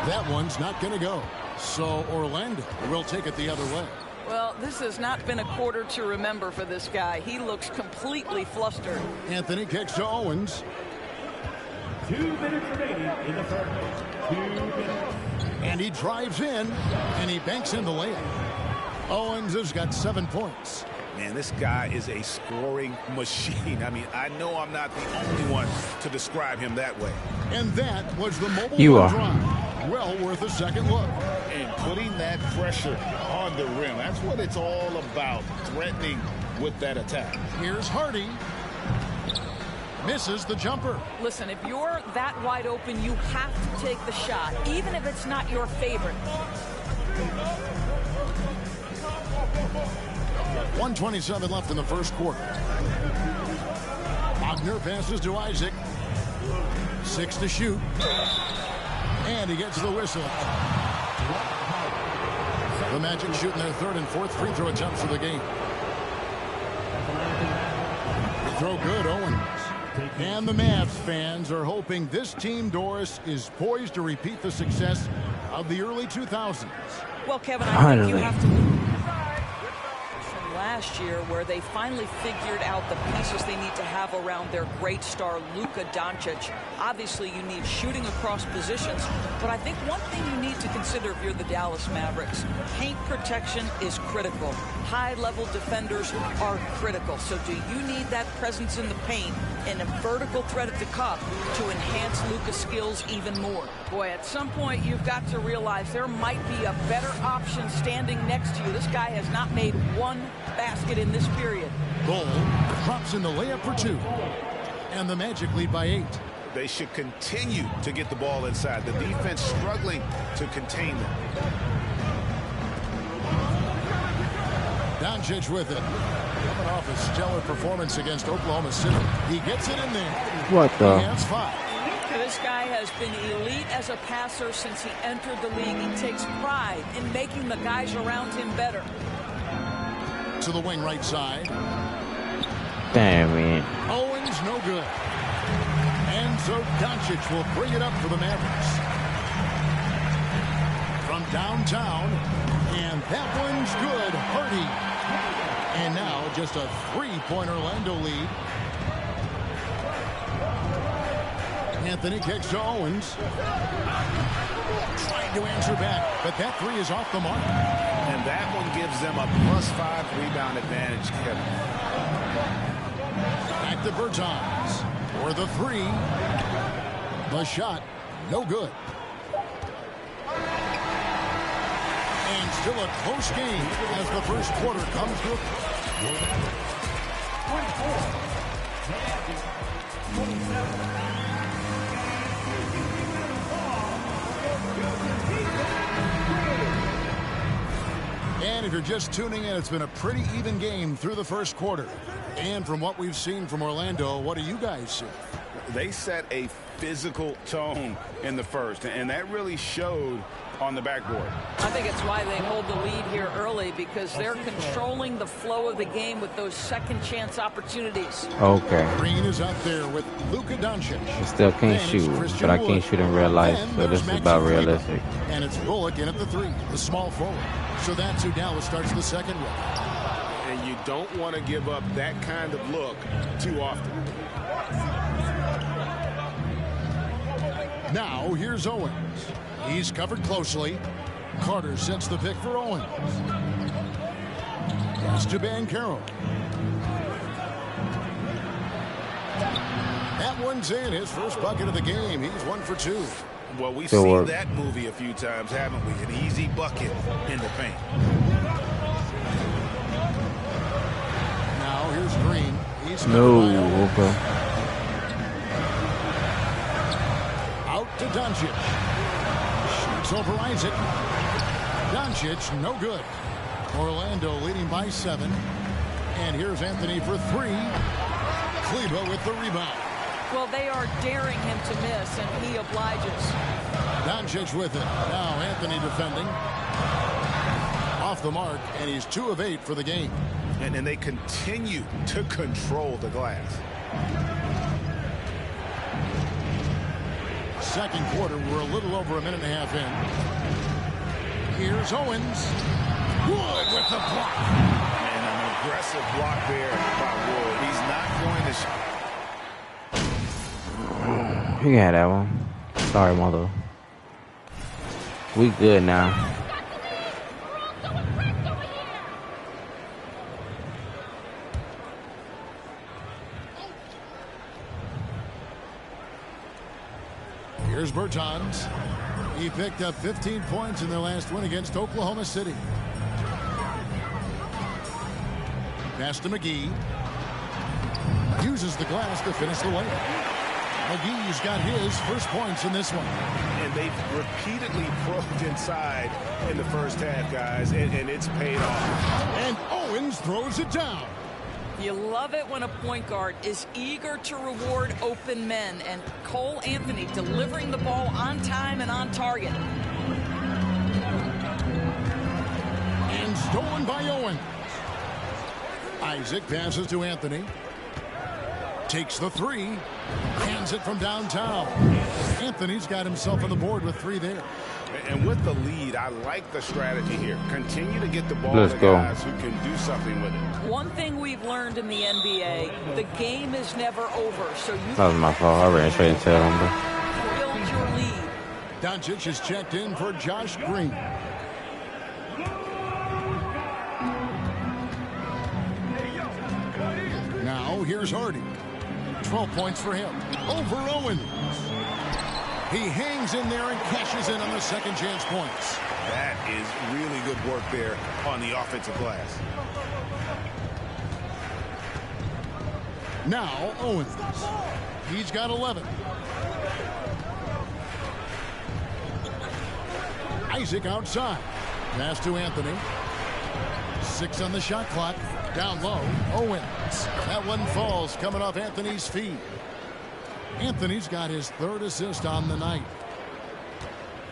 That one's not going to go. So Orlando will take it the other way. Well, this has not been a quarter to remember for this guy. He looks completely flustered. Anthony kicks to Owens. 2 minutes remaining in the first. 2 minutes. And he drives in, and he banks in the layup. Owens has got 7 points. Man, this guy is a scoring machine. I mean, I know I'm not the only one to describe him that way. And that was the mobile drive. Well worth a second look. And putting that pressure on the rim, that's what it's all about, threatening with that attack. Here's Hardy. Misses the jumper. Listen, if you're that wide open, you have to take the shot, even if it's not your favorite. 1:27 left in the first quarter. Wagner passes to Isaac. 6 to shoot. And he gets the whistle. The Magic shooting their 3rd and 4th free throw attempts of the game. Free throw good, Owens. And the Mavs fans are hoping this team, Doris, is poised to repeat the success of the early 2000s. Well, Kevin, I think you have to from last year, where they finally figured out the pieces they need to have around their great star, Luka Doncic. Obviously, you need shooting across positions, but I think one thing you need to consider if you're the Dallas Mavericks, paint protection is critical. High-level defenders are critical. So do you need that presence in the paint and a vertical threat at the cup to enhance Luka's skills even more? Boy, at some point, you've got to realize there might be a better option standing next to you. This guy has not made one basket in this period. Bull drops in the layup for 2. And the Magic lead by 8. They should continue to get the ball inside. The defense struggling to contain them. Doncic with it. Coming off a stellar performance against Oklahoma City. He gets it in there. What the? He has 5. This guy has been elite as a passer since he entered the league. He takes pride in making the guys around him better. To the wing right side. Damn, man. Owens no good. And so Doncic will bring it up for the Mavericks. From downtown. And that one's good. Hardy. And now just a 3-point Orlando lead. Anthony kicks to Owens. Trying to answer back, but that 3 is off the mark. And that one gives them a +5 rebound advantage, Kevin. Back to Bertans for the 3. The shot, no good. And still a close game as the first quarter comes to a And if you're just tuning in, it's been a pretty even game through the first quarter. And from what we've seen from Orlando, what do you guys see? They set a physical tone in the first, and that really showed on the backboard. I think it's why they hold the lead here early, because they're controlling the flow of the game with those second chance opportunities. Okay. Green is out there with Luka Doncic. I still can't shoot, but I can't shoot in real life, so this is about realistic. And it's Bullock in at the 3, the small forward. So that's who Dallas starts the second with. And you don't want to give up that kind of look too often. Now here's Owens. He's covered closely. Carter sets the pick for Owens. Pass to Banchero. That one's in. His first bucket of the game. He's 1 for 2. Well, we've seen that movie a few times, haven't we? An easy bucket in the paint. Now here's Green. He's okay. Out to Doncic. Shoots over Isaac. Doncic, no good. Orlando leading by 7. And here's Anthony for 3. Kleber with the rebound. Well, they are daring him to miss, and he obliges. Doncic with it. Now Anthony defending. Off the mark, and he's 2 of 8 for the game. And they continue to control the glass. Second quarter, we're a little over a minute and a half in. Here's Owens. Wood with the block. And an aggressive block there by Wood. He's not going to... You can have that one. Sorry, mother. We good now. Here's Bertans. He picked up 15 points in their last win against Oklahoma City. Pass to McGee. Uses the glass to finish the layup. McGee's got his first points in this one. And they've repeatedly probed inside in the first half, guys, and it's paid off. And Owens throws it down. You love it when a point guard is eager to reward open men, and Cole Anthony delivering the ball on time and on target. And stolen by Owens. Isaac passes to Anthony. Takes the 3. Hands it from downtown. Anthony's got himself on the board with 3 there. And with the lead, I like the strategy here. Continue to get the ball Let's to go. guys who can do something with it. One thing we've learned in the NBA, the game is never over. So you That was my fault. I ran straight into him. build your lead. Doncic is checked in for Josh Green. Now here's Hardy. 12 points for him. Over Owens. He hangs in there and cashes in on the second chance points. That is really good work there on the offensive glass. Now Owens. He's got 11. Isaac outside. Pass to Anthony. 6 on the shot clock. Down low. Owens. That one falls coming off Anthony's feet. Anthony's got his 3rd assist on the night.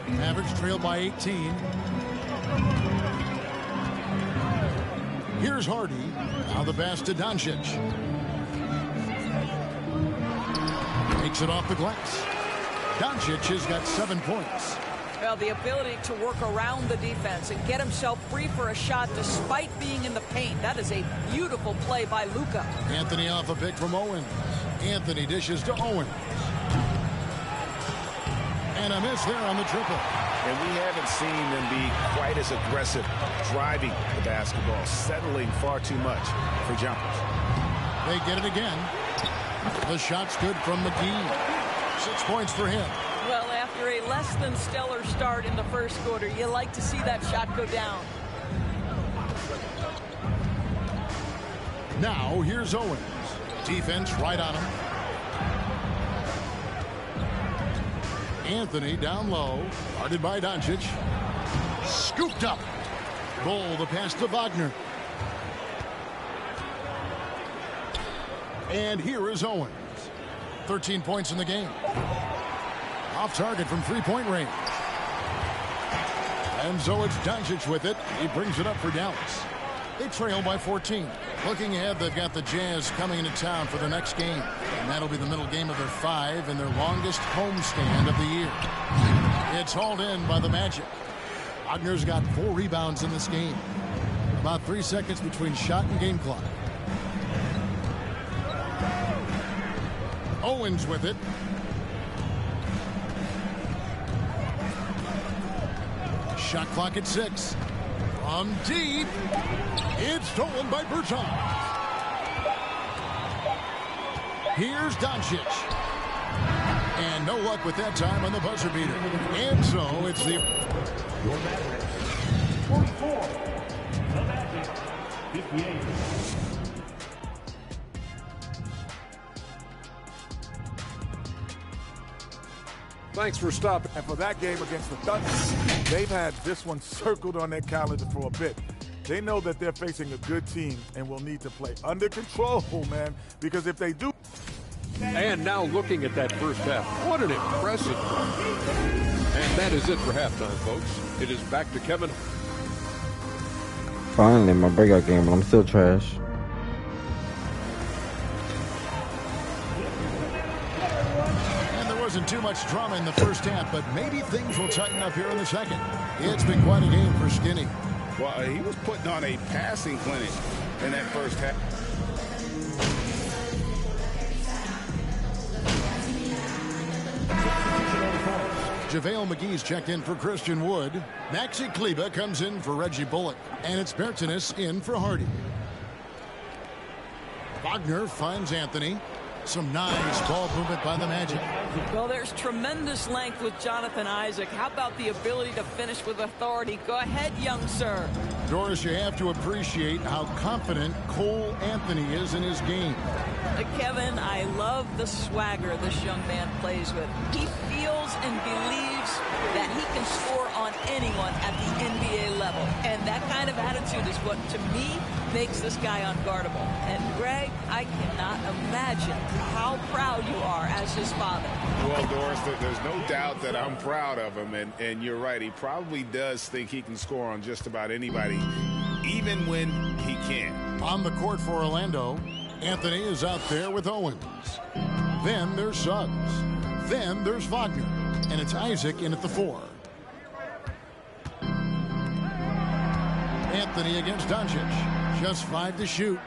Mavericks trailed by 18. Here's Hardy. Now the pass to Doncic. Takes it off the glass. Doncic has got 7 points. Well, the ability to work around the defense and get himself free for a shot despite being in the paint. That is a beautiful play by Luka. Anthony off a pick from Owens. Anthony dishes to Owens. And a miss there on the triple. And we haven't seen them be quite as aggressive driving the basketball, settling far too much for jumpers. They get it again. The shot's good from McGee. 6 points for him. Well, after a less than stellar start in the first quarter, you like to see that shot go down. Now here's Owens. Defense right on him. Anthony down low. Guarded by Doncic. Scooped up. Goal, the pass to Wagner. And here is Owens. 13 points in the game. Off target from 3-point range. And so it's Doncic with it. He brings it up for Dallas. They trail by 14. Looking ahead, they've got the Jazz coming into town for their next game. And that'll be the middle game of their 5 and their longest homestand of the year. It's hauled in by the Magic. Wagner's got 4 rebounds in this game. About 3 seconds between shot and game clock. Owens with it. Shot clock at 6. From deep. It's stolen by Bertans. Here's Doncic. And no luck with that time on the buzzer beater. And so it's the... 44. The Magic. 58. Thanks for stopping. And for that game against the Thunder, they've had this one circled on their calendar for a bit. They know that they're facing a good team and will need to play under control, man, because if they do... And now looking at that first half, what an impressive run. And that is it for halftime, folks. It is back to Kevin. Finally, my breakout game, but I'm still trash. Wasn't too much drama in the first half, but maybe things will tighten up here in the second. It's been quite a game for Skinny. Well, he was putting on a passing clinic in that first half. JaVale McGee's checked in for Christian Wood. Maxi Kleber comes in for Reggie Bullock. And it's Bertans in for Hardy. Wagner finds Anthony. Some nice ball movement by the Magic. Well, there's tremendous length with Jonathan Isaac. How about the ability to finish with authority? Go ahead, young sir. Doris, you have to appreciate how confident Cole Anthony is in his game. Kevin, I love the swagger this young man plays with. He feels and believes that he can score on anyone at the NBA level. And that kind of attitude is what, to me, makes this guy unguardable. And, Greg, I cannot imagine how proud you are as his father. Well, Doris, there's no doubt that I'm proud of him. And you're right. He probably does think he can score on just about anybody, even when he can't. On the court for Orlando, Anthony is out there with Owens. Then there's Suggs. Then there's Wagner. And it's Isaac in at the 4. Anthony against Doncic. Just 5 to shoot.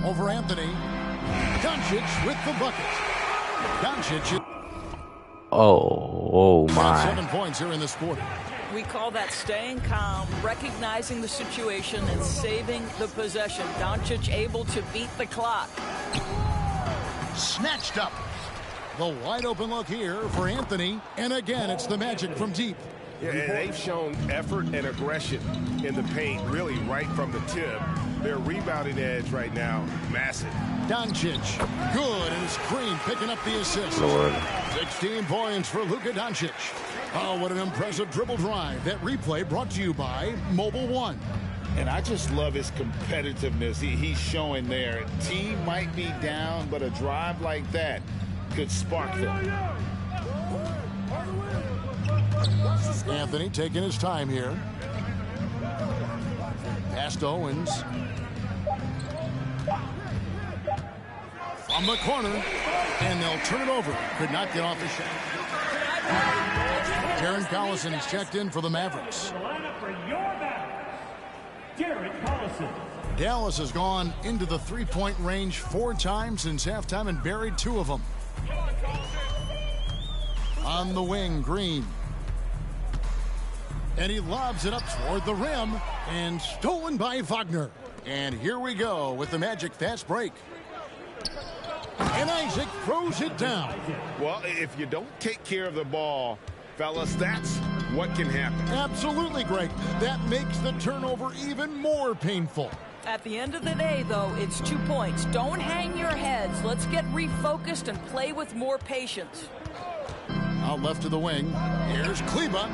Over Anthony. Doncic with the bucket. Doncic. Oh my. 7 points here in this quarter. We call that staying calm, recognizing the situation, and saving the possession. Doncic able to beat the clock. Snatched up. The wide open look here for Anthony. And again, it's the Magic from deep. Yeah, and they've shown effort and aggression in the paint, really right from the tip. Their rebounding edge right now, massive. Doncic, good, and Screen picking up the assist. Lord. 16 points for Luka Doncic. Oh, what an impressive dribble drive. That replay brought to you by Mobile One. And I just love his competitiveness he's showing there. Team might be down, but a drive like that could spark them. Anthony taking his time here. Past Owens. From the corner. And they'll turn it over. Could not get off the shot. Darren Collison is checked in for the Mavericks. Dallas has gone into the three-point range 4 times since halftime and buried 2 of them. On the wing, Green. And he lobs it up toward the rim and stolen by Wagner. And here we go with the Magic fast break. And Isaac throws it down. Well, if you don't take care of the ball, fellas, that's what can happen. Absolutely, Greg. That makes the turnover even more painful. At the end of the day, though, it's 2 points. Don't hang your heads. Let's get refocused and play with more patience. Out left to the wing. Here's Kleber.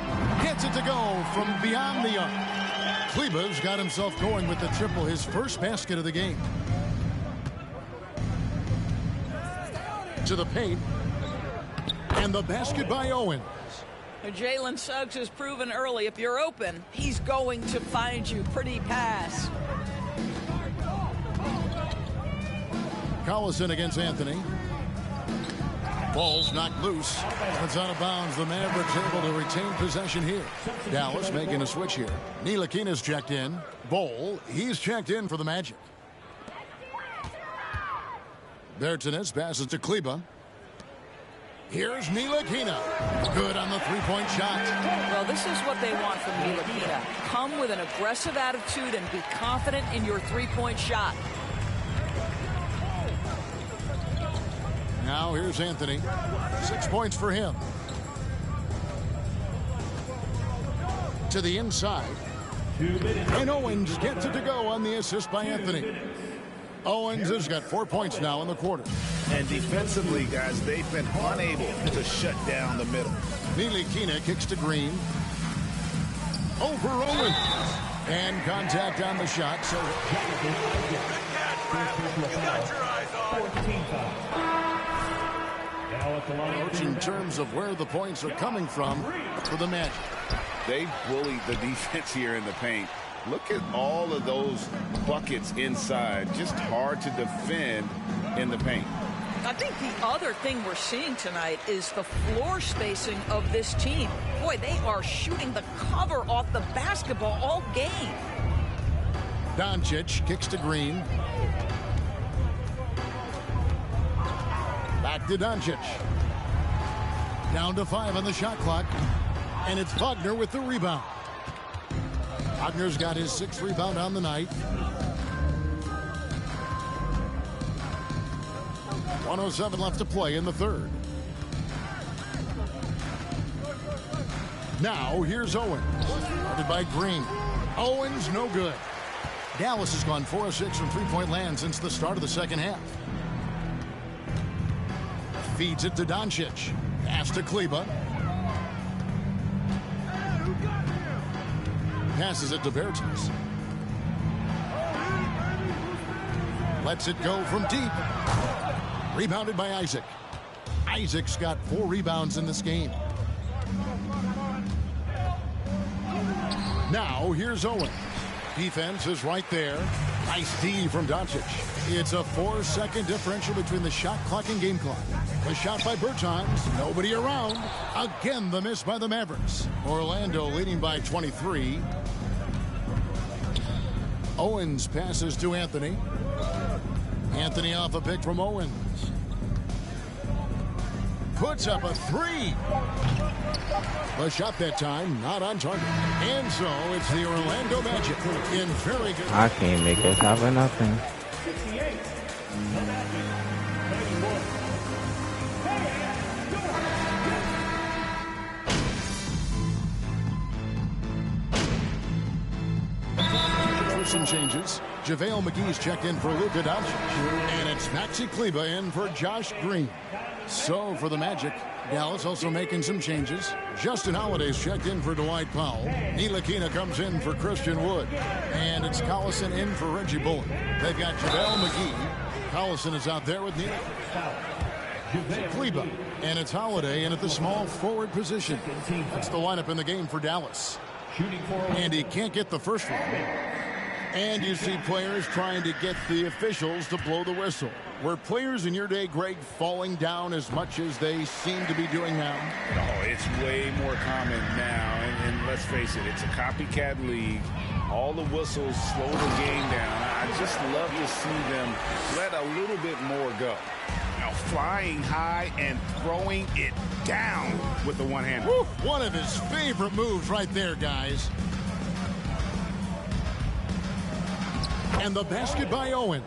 Gets it to go from beyond the arc. Kleber's got himself going with the triple, his first basket of the game. To the paint. And the basket by Owens. Jalen Suggs has proven early, if you're open, he's going to find you. Pretty pass. Collison against Anthony. Ball's knocked loose. It's out of bounds. The Mavericks able to retain possession here. Dallas making a switch here. Ntilikina's checked in. Bol, he's checked in for the Magic. Bertans passes to Kleber. Here's Ntilikina. Good on the three-point shot. Well, this is what they want from Ntilikina. Come with an aggressive attitude and be confident in your three-point shot. Now here's Anthony. 6 points for him. To the inside. And Owens gets it to go on the assist by Anthony. Owens has got 4 points now in the quarter. And defensively, guys, they've been unable to shut down the middle. Ntilikina kicks to Green. Over Owens. And contact on the shot. So coach in terms of where the points are coming from for the Magic. They bullied the defense here in the paint. Look at all of those buckets inside. Just hard to defend in the paint. I think the other thing we're seeing tonight is the floor spacing of this team. Boy, they are shooting the cover off the basketball all game. Doncic kicks to Green. Back to Doncic. Down to 5 on the shot clock. And it's Wagner with the rebound. Wagner's got his 6th rebound on the night. 1:07 left to play in the third. Now here's Owens. Started by Green. Owens no good. Dallas has gone 4 of 6 from three-point land since the start of the second half. Feeds it to Doncic. Pass to Kleber. Passes it to Bertans. Lets it go from deep. Rebounded by Isaac. Isaac's got 4 rebounds in this game. Now here's Owen. Defense is right there. Nice D from Doncic. It's a 4-second differential between the shot clock and game clock. The shot by Bertans. Nobody around. Again, the miss by the Mavericks. Orlando leading by 23. Owens passes to Anthony. Anthony off a pick from Owens. Puts up a 3. The shot that time not on target. And so it's the Orlando Magic in very good. I can't make this up for nothing. Some changes. JaVale McGee's checked in for Luka Doncic. And it's Maxi Kleber in for Josh Green. So for the Magic, Dallas also making some changes. Justin Holiday's checked in for Dwight Powell. Ntilikina comes in for Christian Wood. And it's Collison in for Reggie Bullock. They've got JaVale McGee. Collison is out there with Kleber. And it's Holiday in at the small forward position. That's the lineup in the game for Dallas. And he can't get the first one. And you see players trying to get the officials to blow the whistle. Were players in your day, Greg, falling down as much as they seem to be doing now? Oh, it's way more common now. And let's face it, it's a copycat league. All the whistles slow the game down. I just love to see them let a little bit more go. Now flying high and throwing it down with the one hand. One of his favorite moves right there, guys. And the basket by Owens.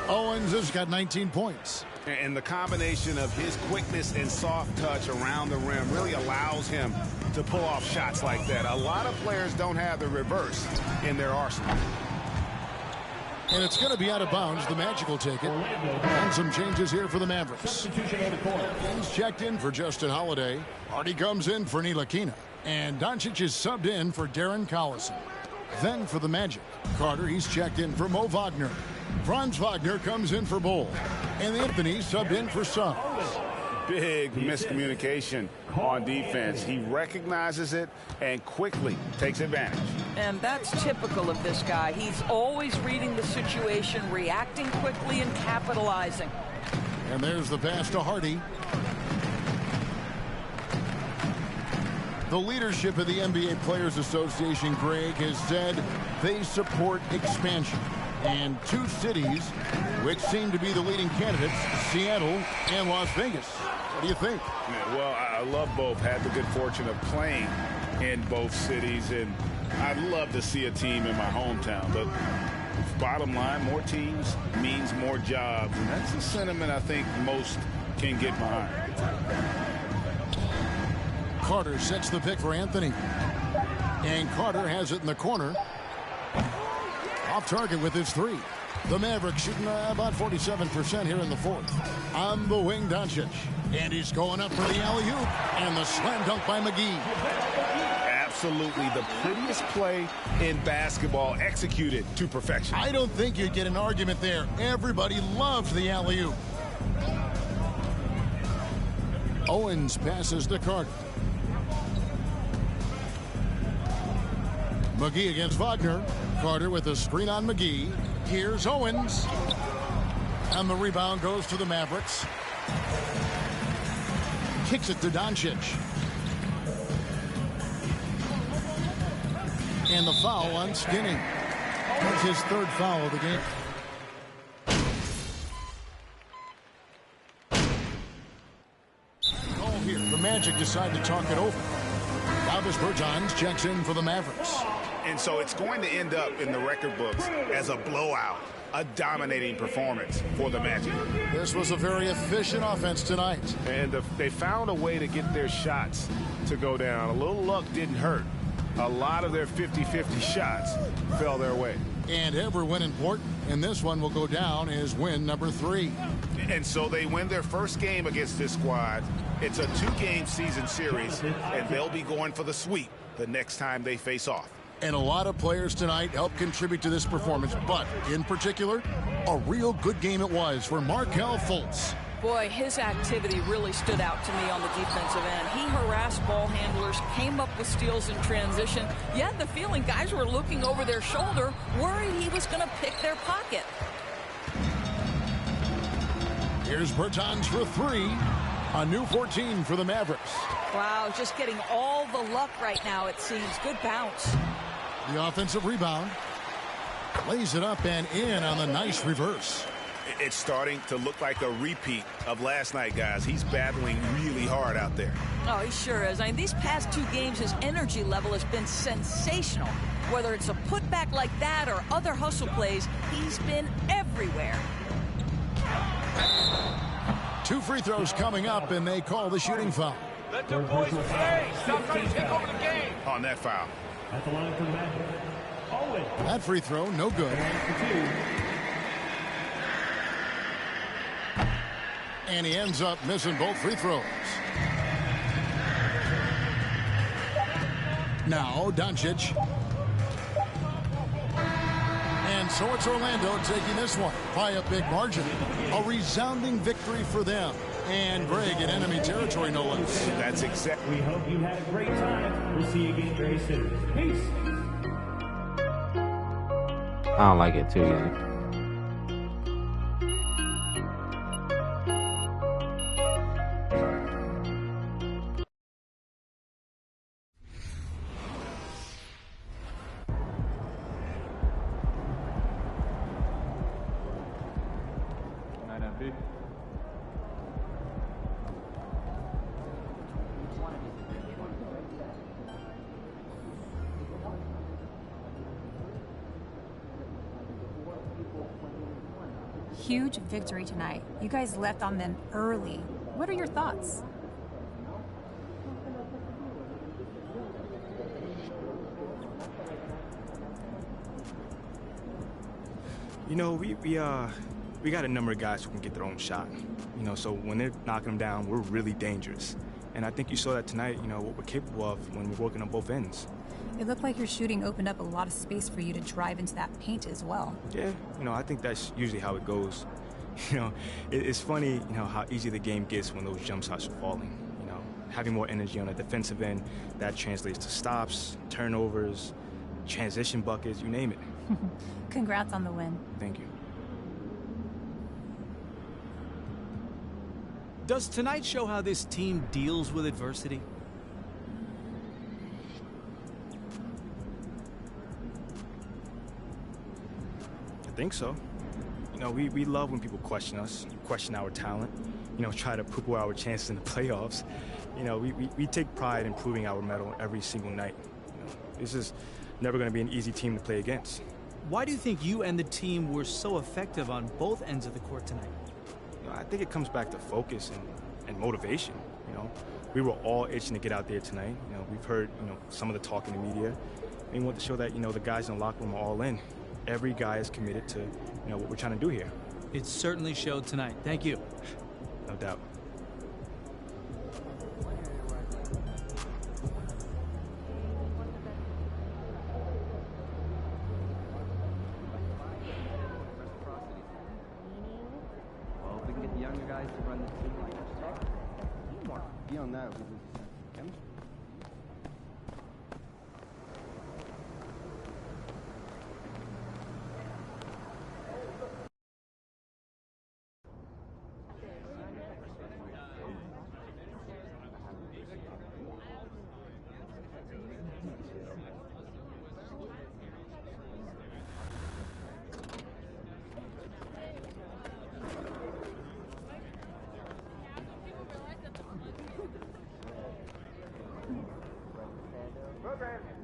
Owens has got 19 points. And the combination of his quickness and soft touch around the rim really allows him to pull off shots like that. A lot of players don't have the reverse in their arsenal. And it's going to be out of bounds. The Magic will take it. And some changes here for the Mavericks. He's checked in for Justin Holiday. Hardy comes in for Ntilikina. And Doncic is subbed in for Darren Collison. Then for the Magic, Carter, he's checked in for Mo Wagner. Franz Wagner comes in for Bull. And Anthony subbed in for Suggs. Big miscommunication on defense. He recognizes it and quickly takes advantage. And that's typical of this guy. He's always reading the situation, reacting quickly, and capitalizing. And there's the pass to Hardy. The leadership of the NBA Players Association, Greg, has said they support expansion. And two cities which seem to be the leading candidates, Seattle and Las Vegas. What do you think? Yeah, well, I love both. Had the good fortune of playing in both cities, and I'd love to see a team in my hometown. But bottom line, more teams means more jobs, and that's the sentiment I think most can get behind. Carter sets the pick for Anthony. And Carter has it in the corner. Off target with his three. The Mavericks shooting about 47% here in the fourth. On the wing, Doncic. And he's going up for the alley-oop. And the slam dunk by McGee. Absolutely the prettiest play in basketball, executed to perfection. I don't think you'd get an argument there. Everybody loves the alley-oop. Owens passes to Carter. McGee against Wagner. Carter with a screen on McGee. Here's Owens. And the rebound goes to the Mavericks. Kicks it to Doncic. And the foul on Skinny. That's his third foul of the game. Oh, here. The Magic decide to talk it over. Davis Bertans checks in for the Mavericks. And so it's going to end up in the record books as a blowout, a dominating performance for the Magic. This was a very efficient offense tonight. And they found a way to get their shots to go down. A little luck didn't hurt. A lot of their 50-50 shots fell their way. And every win important, and this one will go down as win number 3. And so they win their first game against this squad. It's a 2-game season series, and they'll be going for the sweep the next time they face off. And a lot of players tonight helped contribute to this performance, but in particular, a real good game it was for Markelle Fultz. Boy, his activity really stood out to me on the defensive end. He harassed ball handlers, came up with steals in transition. You had the feeling guys were looking over their shoulder, worried he was going to pick their pocket. Here's Bertans for 3. A new 14 for the Mavericks. Wow, just getting all the luck right now, it seems. Good bounce. The offensive rebound. Lays it up and in on the nice reverse. It's starting to look like a repeat of last night, guys. He's battling really hard out there. Oh, he sure is. I mean, these past 2 games, his energy level has been sensational. Whether it's a putback like that or other hustle plays, he's been everywhere. 2 free throws coming up, and they call the shooting foul. Let the boys play. Stop trying to take over the game. On that foul. At the line for the Magic, Owens. That free throw, no good. And he ends up missing both free throws. Now, Doncic. And so it's Orlando taking this one by a big margin. A resounding victory for them. And Greg in enemy territory, no less. That's exactly. We hope you had a great time. We'll see you again very soon. Peace. I don't like it too easy. Huge victory tonight. You guys left on them early. What are your thoughts? You know, we got a number of guys who can get their own shot. You know, so when they're knocking them down, we're really dangerous. And I think you saw that tonight, you know, what we're capable of when we're working on both ends. It looked like your shooting opened up a lot of space for you to drive into that paint as well. Yeah, you know, I think that's usually how it goes. You know, it's funny, you know, how easy the game gets when those jump shots are falling. You know, having more energy on the defensive end, that translates to stops, turnovers, transition buckets, you name it. Congrats on the win. Thank you. Does tonight show how this team deals with adversity? think so. You know, we love when people question us, question our talent, you know, try to poo-poo our chances in the playoffs. You know, we take pride in proving our mettle every single night. You know, this is never going to be an easy team to play against. Why do you think you and the team were so effective on both ends of the court tonight? You know, I think it comes back to focus and motivation. You know, we were all itching to get out there tonight. You know, we've heard, you know, some of the talk in the media. We want to show that, you know, the guys in the locker room are all in. Every guy is committed to, you know, what we're trying to do here. It certainly showed tonight. Thank you. No doubt. Well, if we can get the younger guys to run the team like teamwork. Beyond that, we lose chemistry. Program.